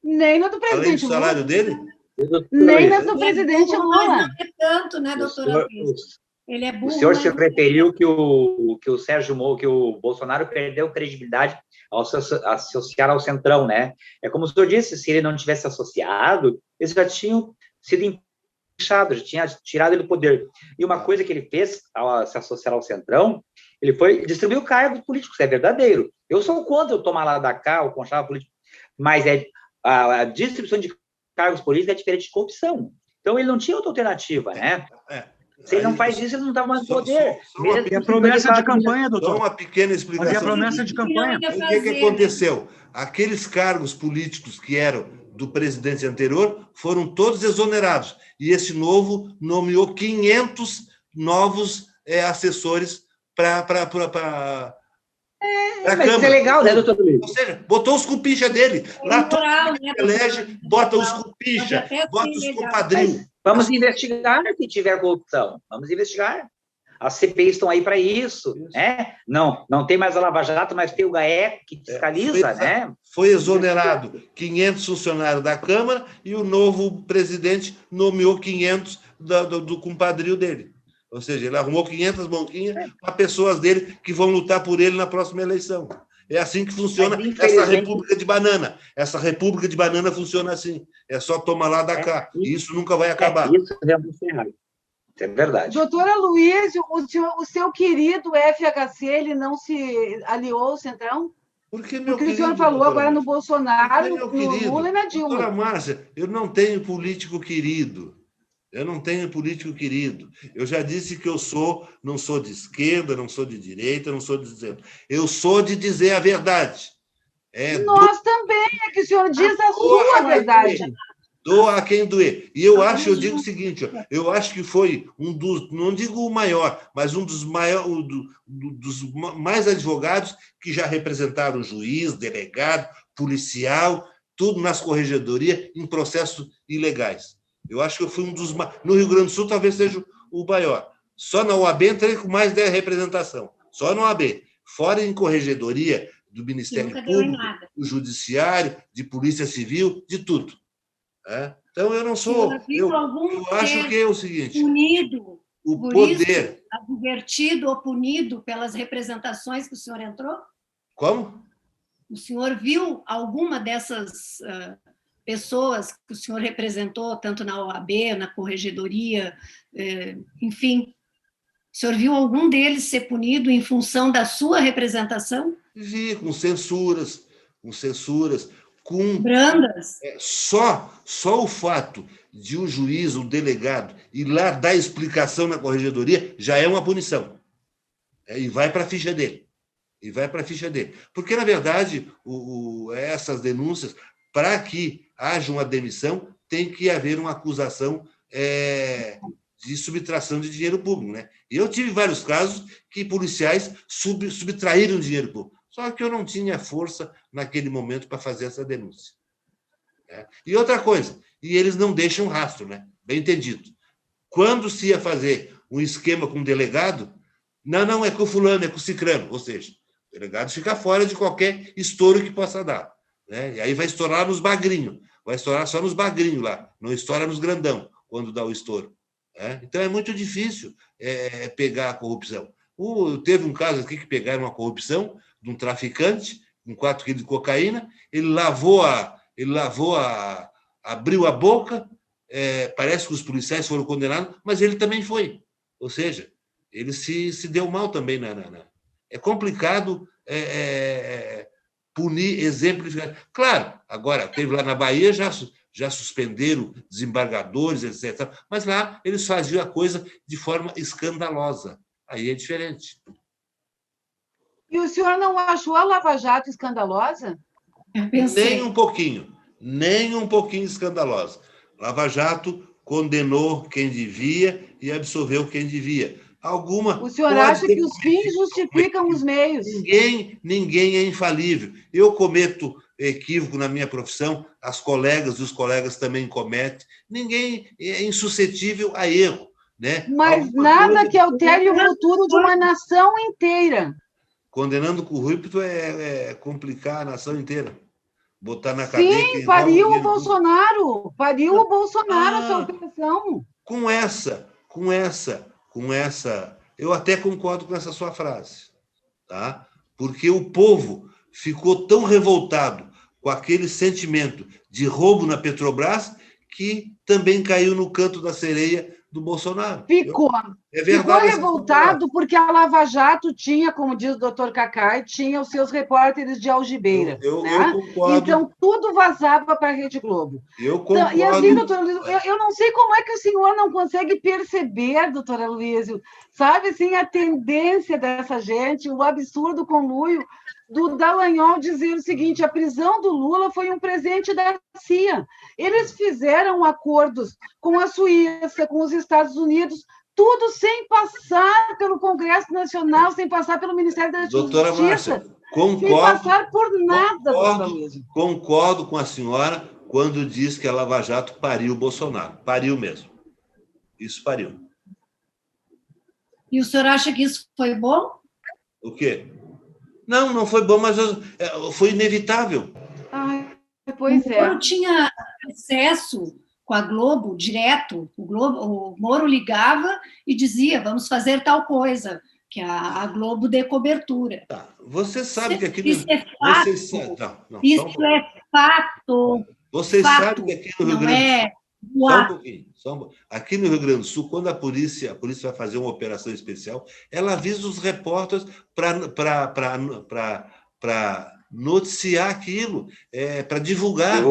Nem na do presidente. Além do salário dele? Nem na do presidente Lula. Não é tanto, né, doutora Luiz? Ele é burro. O senhor se mas- referiu que o Bolsonaro perdeu credibilidade ao se associar ao Centrão, né? É como o senhor disse, se ele não tivesse associado, eles já tinham sido empichados, já tinha tirado ele do poder. E uma coisa que ele fez ao se associar ao Centrão, ele foi distribuir cargos políticos, é verdadeiro. Eu sou contra o tomar lá da cá, o conchavo político, mas a distribuição de cargos políticos é diferente de corrupção. Então, ele não tinha outra alternativa, né? Se ele não faz isso, ele não estava mais no poder. E a promessa de campanha, Só doutor? uma pequena explicação. Havia promessa de campanha. Não ia O que fazer, aconteceu? Aqueles cargos políticos que eram do presidente anterior foram todos exonerados. E esse novo nomeou 500 novos assessores para a Mas Câmara. isso é legal, né, doutor Luiz? Ou seja, botou os cupincha dele. Lá todo moral, mundo né, elege, bota os Pode cupincha, até bota ser os legal. compadrinhos. Vamos investigar se tiver corrupção. Vamos investigar. As CPIs estão aí para isso, né? Não tem mais a Lava Jato, mas tem o GAECO que fiscaliza, né? Foi exonerado 500 funcionários da Câmara e o novo presidente nomeou 500 do compadrio dele. Ou seja, ele arrumou 500 banquinhas para pessoas dele que vão lutar por ele na próxima eleição. É assim que funciona Mas, essa infelizmente- República de Banana. Essa República de Banana funciona assim. É só tomar lá da cá. E isso nunca vai acabar. Isso realmente é errado. Isso é verdade. Doutora Luiz, o seu querido FHC, ele não se aliou ao Centrão? Porque, meu Porque o senhor querido, falou doutora agora no Márcia, Bolsonaro, meu no querido, Lula e na Dilma. doutora Márcia, eu não tenho político querido. Eu não tenho político querido. Eu já disse que não sou de esquerda, não sou de direita, não sou de centro. Eu sou de dizer a verdade. Nós também, é que o senhor diz a sua verdade. Doa a quem doer. E eu digo o seguinte, ó, eu acho que foi um dos, não digo o maior, mas um dos dos mais advogados que já representaram juiz, delegado, policial, tudo nas corregedorias em processos ilegais. Eu acho que eu fui um dos mais. No Rio Grande do Sul, talvez seja o maior. Só na OAB entrei com mais 10 representação. Só na OAB. Fora em corregedoria do Ministério nunca deu em Público, nada. do Judiciário, de Polícia Civil, de tudo. Então, eu não sou. senhor viu algum Eu acho ser que é o seguinte: Punido, o por poder. isso, advertido ou punido pelas representações que o senhor entrou? Como? O senhor viu alguma dessas pessoas que o senhor representou, tanto na OAB, na corregedoria, enfim, o senhor viu algum deles ser punido em função da sua representação? Vi, com censuras, com Brandas? só o fato de um juiz, um delegado, ir lá dar explicação na corregedoria já é uma punição. E vai para a ficha dele. Porque, na verdade, essas denúncias, para que haja uma demissão, tem que haver uma acusação de subtração de dinheiro público. Né? E eu tive vários casos que policiais subtraíram dinheiro público. Só que eu não tinha força naquele momento para fazer essa denúncia. E outra coisa, e eles não deixam rastro, né? Bem entendido. Quando se ia fazer um esquema com o delegado, não, é com o fulano, é com o cicrano. Ou seja, o delegado fica fora de qualquer estouro que possa dar. Né? E aí vai estourar nos bagrinhos. Vai estourar só nos bagrinhos lá, não estoura nos grandão, quando dá o estouro. Então, é muito difícil pegar a corrupção. Teve um caso aqui que pegaram uma corrupção de um traficante com 4 quilos de cocaína, ele abriu a boca, parece que os policiais foram condenados, mas ele também foi. Ou seja, ele se deu mal também. É complicado punir, exemplificar. Claro, agora, teve lá na Bahia, já suspenderam desembargadores, etc. Mas lá eles faziam a coisa de forma escandalosa. Aí é diferente. E o senhor não achou a Lava Jato escandalosa? Eu pensei. Nem um pouquinho escandalosa. Lava Jato condenou quem devia e absolveu quem devia. O senhor acha que os fins justificam os meios? Ninguém é infalível. Eu cometo equívoco na minha profissão, as colegas e os colegas também cometem. Ninguém é insuscetível a erro. Né? Mas nada que altere o futuro de uma nação inteira. Condenando corrupto é complicar a nação inteira. Botar na cadeia... Sim, pariu o Bolsonaro. Pariu o Bolsonaro essa operação. Com essa com essa... Eu até concordo com essa sua frase, tá? Porque o povo ficou tão revoltado com aquele sentimento de roubo na Petrobras que também caiu no canto da sereia do Bolsonaro. Ficou. É verdade. Ficou revoltado porque a Lava Jato tinha, como diz o doutor Cacai, tinha os seus repórteres de algibeira. Eu né? concordo. Então, tudo vazava para a Rede Globo. Eu concordo. Então, e assim, doutora Luísa, eu não sei como é que o senhor não consegue perceber, doutora Luísa, sabe, assim, a tendência dessa gente, o absurdo conluio do Dallagnol dizer o seguinte: a prisão do Lula foi um presente da CIA. Eles fizeram acordos com a Suíça, com os Estados Unidos, tudo sem passar pelo Congresso Nacional, sem passar pelo Ministério da Doutora Justiça, Márcia, concordo, sem passar por nada, doutora Luísa. Concordo com a senhora quando diz que a Lava Jato pariu o Bolsonaro. Pariu mesmo. Isso pariu. E o senhor acha que isso foi bom? O quê? Não foi bom, mas foi inevitável. Ai, pois é. O Moro tinha acesso com a Globo direto. O Moro ligava e dizia: vamos fazer tal coisa, que a Globo dê cobertura. Tá. Você sabe que aqui Isso é fato. Isso é fato. Vocês fato. sabem que aqui no Rio Grande do Sul... Só um pouquinho. Aqui no Rio Grande do Sul, quando a polícia vai fazer uma operação especial, ela avisa os repórteres para noticiar aquilo, para divulgar.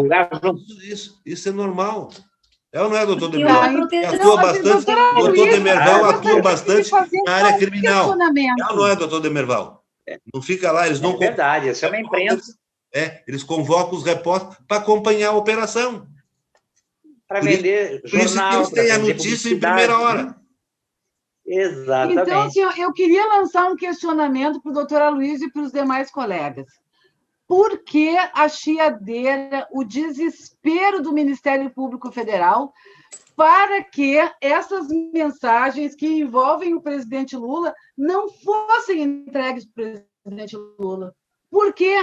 Isso é normal. É ou não é, doutor Demerval? Atua bastante, doutor Demerval atua bastante na área criminal. É ou não é, doutor Demerval? Não fica lá, eles não... É verdade, isso é uma imprensa. Eles convocam os repórteres para acompanhar a operação. Para vender jornal. Por isso que eles têm a notícia em primeira hora. Exatamente. Então, assim, eu queria lançar um questionamento para o doutor Aloysio e para os demais colegas. Por que a chiadeira, o desespero do Ministério Público Federal para que essas mensagens que envolvem o presidente Lula não fossem entregues para o presidente Lula? Por quê?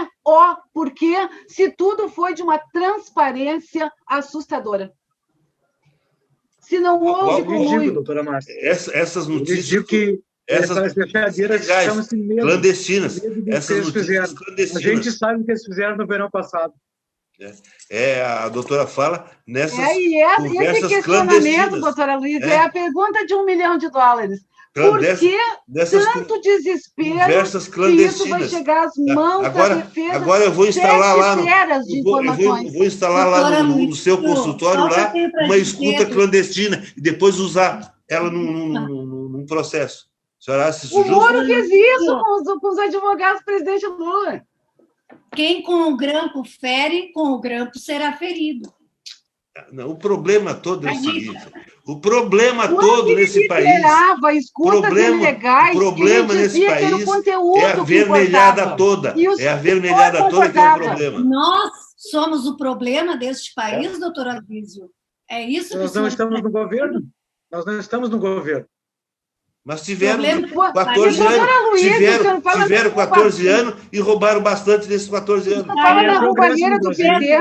Porque se tudo foi de uma transparência assustadora. Se não houve conluio... doutora Márcia. Essas notícias... Eu digo que essas fechadeiras chamam-se clandestinas. Essas notícias clandestinas. A gente sabe o que eles fizeram no verão passado. A doutora fala nessas esse questionamento, doutora Luísa, é a pergunta de $1 milhão. Por que tanto desespero que isso vai chegar às mãos da defesa? Agora eu vou instalar lá vou instalar lá no seu consultório lá uma escuta clandestina e depois usar ela num processo. A senhora acha isso justo? O Moro fez isso com os advogados do presidente Lula. Quem com o grampo fere, com o grampo será ferido. Não, o problema todo é o seguinte: o problema todo nesse país. O problema nesse país é a vermelhada toda. É a vermelhada toda que é o problema. Nós somos o problema deste país, doutor Aloysio? É isso que nós não estamos no governo? Nós não estamos no governo. Mas tiveram 14 anos. Tiveram 14 anos e roubaram bastante nesses 14 anos. Fala na roubalheira do PT.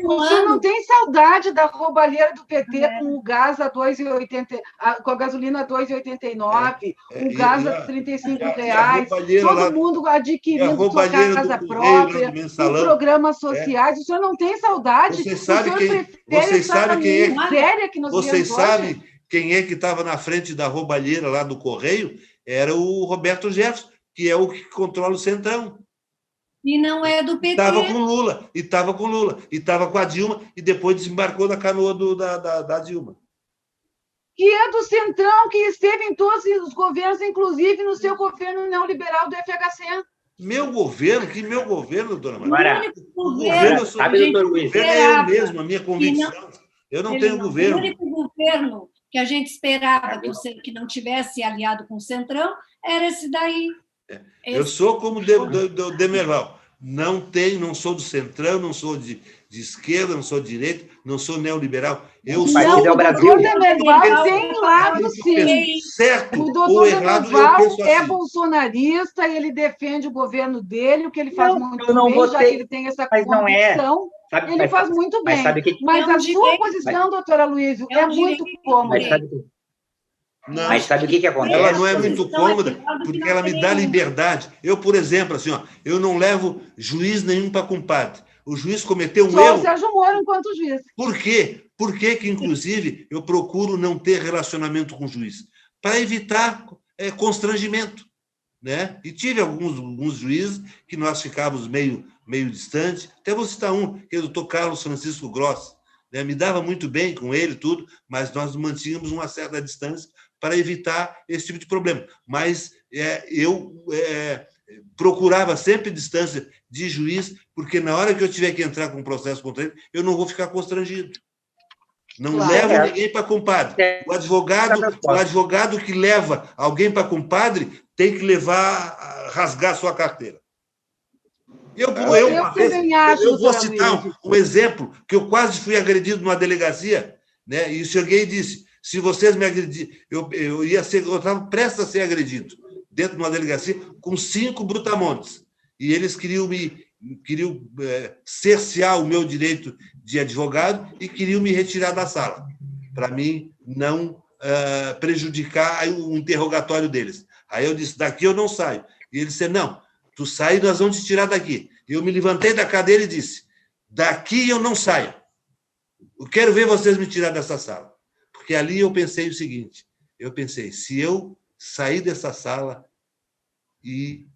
Você não tem saudade da roubalheira do PT com o gás a 2,80, com a gasolina a 2,89, o gás a R$35, todo mundo adquirindo sua casa própria, os programas sociais. O senhor não tem saudade? Vocês sabem quem é? Séria que nós Vocês sabem quem é que estava na frente da roubalheira lá do Correio? Era o Roberto Jefferson, que é o que controla o Centrão. E não é do PT. Estava com Lula, e estava com a Dilma, e depois desembarcou na canoa da Dilma. Que é do Centrão, que esteve em todos os governos, inclusive no seu governo neoliberal do FHC. Meu governo? Que meu governo, dona Maria? O governo é eu mesmo, a minha convicção. Eu não tenho governo. O único governo que a gente esperava que não tivesse aliado com o Centrão era esse daí. Eu sou como o Demerval. Não sou do Centrão, não sou de esquerda, não sou de direita, não sou neoliberal. Eu sou o doutor Demerval tem lado, sim. Certo o doutor Demerval é bolsonarista, ele defende o governo dele, o que ele faz muito bem, já que ele tem essa convicção. Ele faz muito bem. Mas a sua posição, doutora Aloysio, é muito cômoda. Não. Mas sabe o que acontece? Ela não é muito Posição é cômoda, pior do que porque não ela me ter dá nenhum. liberdade. Eu, por exemplo, assim, ó, eu não levo juiz nenhum para compadre. O juiz cometeu um Só o erro. Sérgio Moro enquanto juiz. Por quê? Por que que, inclusive, eu procuro não ter relacionamento com o juiz? Para evitar constrangimento, né? E tive alguns juízes que nós ficávamos meio distante. Até vou citar um, que é o doutor Carlos Francisco Gross. Né? Me dava muito bem com ele tudo, mas nós mantínhamos uma certa distância para evitar esse tipo de problema. Mas eu procurava sempre distância de juiz, porque na hora que eu tiver que entrar com um processo contra ele, eu não vou ficar constrangido. Não Claro. levo ninguém para compadre. O advogado que leva alguém para compadre tem que rasgar sua carteira. Eu também acho, vou doutora citar Luiz. um exemplo, que eu quase fui agredido numa delegacia, né? E cheguei e disse, se vocês me agredirem, eu estava prestes a ser agredido dentro de uma delegacia com 5 brutamontes. E eles queriam cercear o meu direito de advogado e queriam me retirar da sala, para mim não prejudicar o interrogatório deles. Aí eu disse, daqui eu não saio. E eles disseram, não, tu sai, nós vamos te tirar daqui. Eu me levantei da cadeira e disse, daqui eu não saio. Eu quero ver vocês me tirar dessa sala. Porque ali eu pensei o seguinte, se eu sair dessa sala e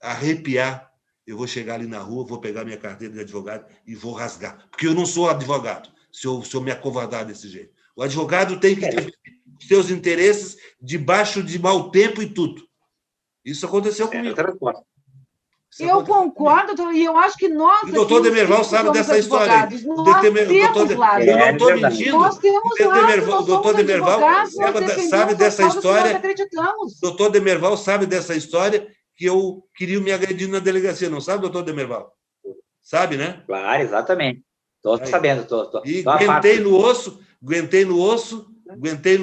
arrepiar, eu vou chegar ali na rua, vou pegar minha carteira de advogado e vou rasgar. Porque eu não sou advogado, se eu me acovardar desse jeito. O advogado tem que ter seus interesses debaixo de mau tempo e tudo. Isso aconteceu comigo. Eu concordo, doutor, e eu acho que nós... O doutor Demerval sabe dessa história. Nós temos lado. Eu não estou mentindo. Nós temos lado, o doutor Demerval sabe dessa história. Nós acreditamos. O doutor Demerval sabe dessa história que eu queria me agredir na delegacia. Não sabe, doutor Demerval? Sabe, né? Claro, exatamente. Estou sabendo. E aguentei no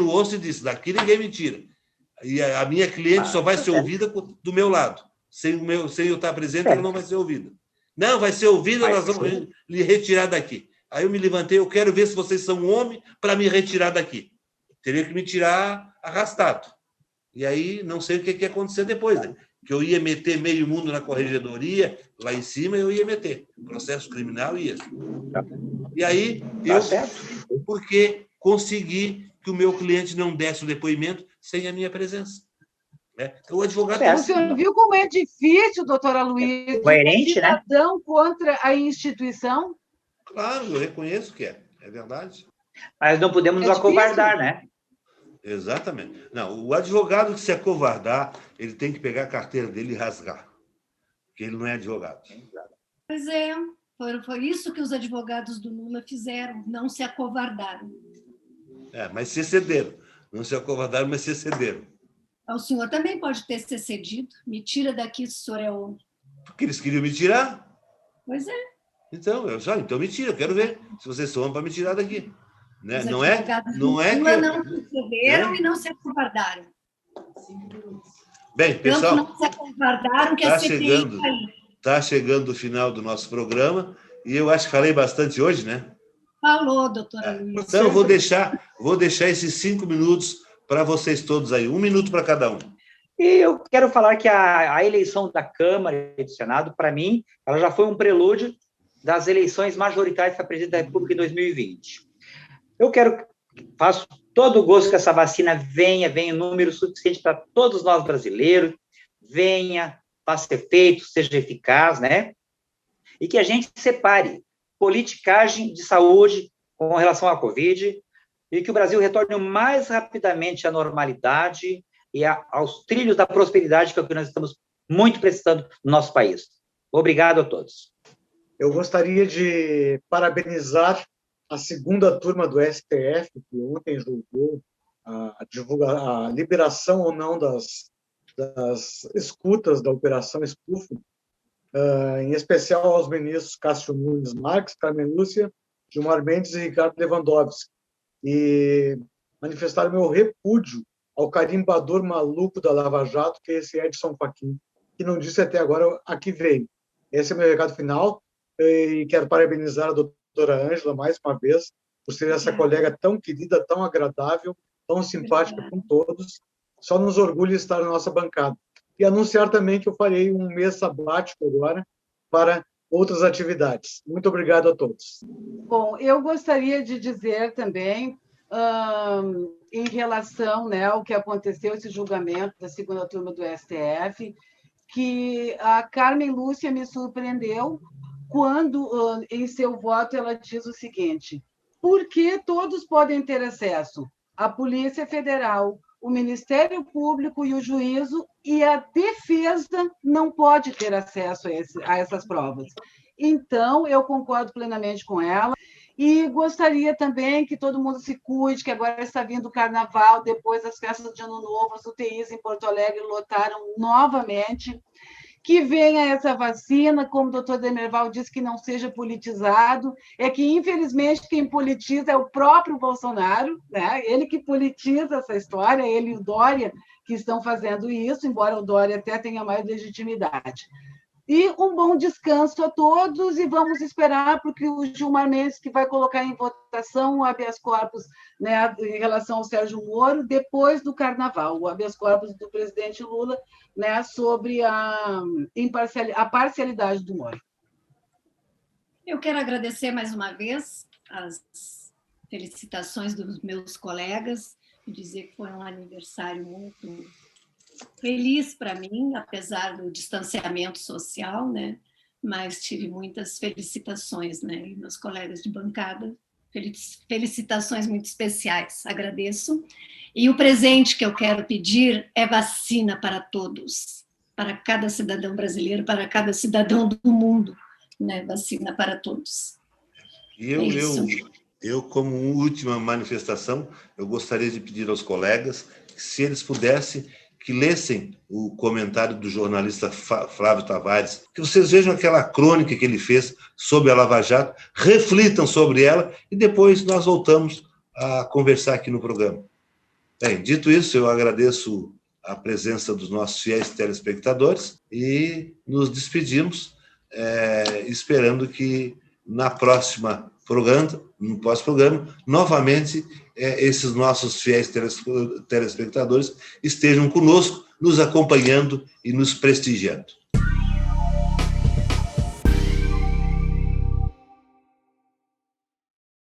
osso e disse, daqui ninguém me tira. E a minha cliente só vai ser ouvida do meu lado. Sem eu estar presente, ela não vai ser ouvida. Não, vai ser ouvida, nós vamos lhe retirar daqui. Aí eu me levantei, eu quero ver se vocês são homem para me retirar daqui. Teria que me tirar arrastado. E aí, não sei o que ia acontecer depois, né? Que eu ia meter meio mundo na corregedoria, lá em cima eu ia meter. Processo criminal ia. E aí, porque consegui que o meu cliente não desse o depoimento sem a minha presença. O advogado... O senhor viu como é difícil, doutora Luiz, coerente, cidadão, né? Contra a instituição? Claro, eu reconheço que é verdade. Mas não podemos nos acovardar, né? Exatamente. Não, o advogado que se acovardar, ele tem que pegar a carteira dele e rasgar, porque ele não é advogado. Pois é, foi isso que os advogados do Lula fizeram, não se acovardaram. Mas se cederam. Não se acovardaram, mas se cederam. O senhor também pode ter se cedido. Me tira daqui se o senhor é homem. Porque eles queriam me tirar. Pois é. Então me tira, eu quero ver se vocês são homens para me tirar daqui. Né? Os não é advogados não do é Lula que não se cederam e não se acovardaram. Bem, pessoal, tanto não se acovardaram que a CPI caiu. Está chegando o final do nosso programa e eu acho que falei bastante hoje, né? Falou, doutora Luiz. Então, eu vou deixar esses 5 minutos para vocês todos aí, 1 minuto para cada um. E eu quero falar que a eleição da Câmara e do Senado, para mim, ela já foi um prelúdio das eleições majoritárias para presidente da República em 2020. Faço todo o gosto que essa vacina venha em número suficiente para todos nós brasileiros, faça efeito, seja eficaz, né? E que a gente separe politicagem de saúde com relação à Covid e que o Brasil retorne o mais rapidamente à normalidade e aos trilhos da prosperidade, que é o que nós estamos muito precisando no nosso país. Obrigado a todos. Eu gostaria de parabenizar a segunda turma do STF, que ontem julgou a liberação ou não das escutas da Operação Estufo, em especial aos ministros Cássio Nunes Marques, Carmen Lúcia, Gilmar Mendes e Ricardo Lewandowski, e manifestar o meu repúdio ao carimbador maluco da Lava Jato, que é esse Edson Fachin, que não disse até agora a que veio. Esse é o meu recado final, e quero parabenizar a doutora Ângela mais uma vez, por ser essa colega tão querida, tão agradável, tão simpática com todos. Só nos orgulha estar na nossa bancada. E anunciar também que eu farei um mês sabático agora para outras atividades. Muito obrigado a todos. Bom, eu gostaria de dizer também, em relação, né, ao que aconteceu, esse julgamento da segunda turma do STF, que a Carmen Lúcia me surpreendeu quando, em seu voto, ela diz o seguinte: por que todos podem ter acesso? A Polícia Federal, o Ministério Público e o juízo, e a defesa não pode ter acesso a essas provas. Então, eu concordo plenamente com ela e gostaria também que todo mundo se cuide, que agora está vindo o Carnaval, depois das festas de Ano Novo, as UTIs em Porto Alegre lotaram novamente, que venha essa vacina, como o doutor Demerval disse, que não seja politizado, é que, infelizmente, quem politiza é o próprio Bolsonaro, né? Ele que politiza essa história, ele e o Dória que estão fazendo isso, embora o Dória até tenha mais legitimidade. E um bom descanso a todos, e vamos esperar, porque o Gilmar Mendes, que vai colocar em votação o habeas corpus, né, em relação ao Sérgio Moro, depois do Carnaval, o habeas corpus do presidente Lula, né, sobre a parcialidade do Moro. Eu quero agradecer mais uma vez as felicitações dos meus colegas, e dizer que foi um aniversário muito feliz para mim, apesar do distanciamento social, né? Mas tive muitas felicitações, né? E meus colegas de bancada, felicitações muito especiais, agradeço. E o presente que eu quero pedir é vacina para todos, para cada cidadão brasileiro, para cada cidadão do mundo, né? Vacina para todos. Eu, como última manifestação, eu gostaria de pedir aos colegas que, se eles pudessem, que lessem o comentário do jornalista Flávio Tavares, que vocês vejam aquela crônica que ele fez sobre a Lava Jato, reflitam sobre ela e depois nós voltamos a conversar aqui no programa. Bem, dito isso, eu agradeço a presença dos nossos fiéis telespectadores e nos despedimos, esperando que no próximo programa, novamente, esses nossos fiéis telespectadores estejam conosco, nos acompanhando e nos prestigiando.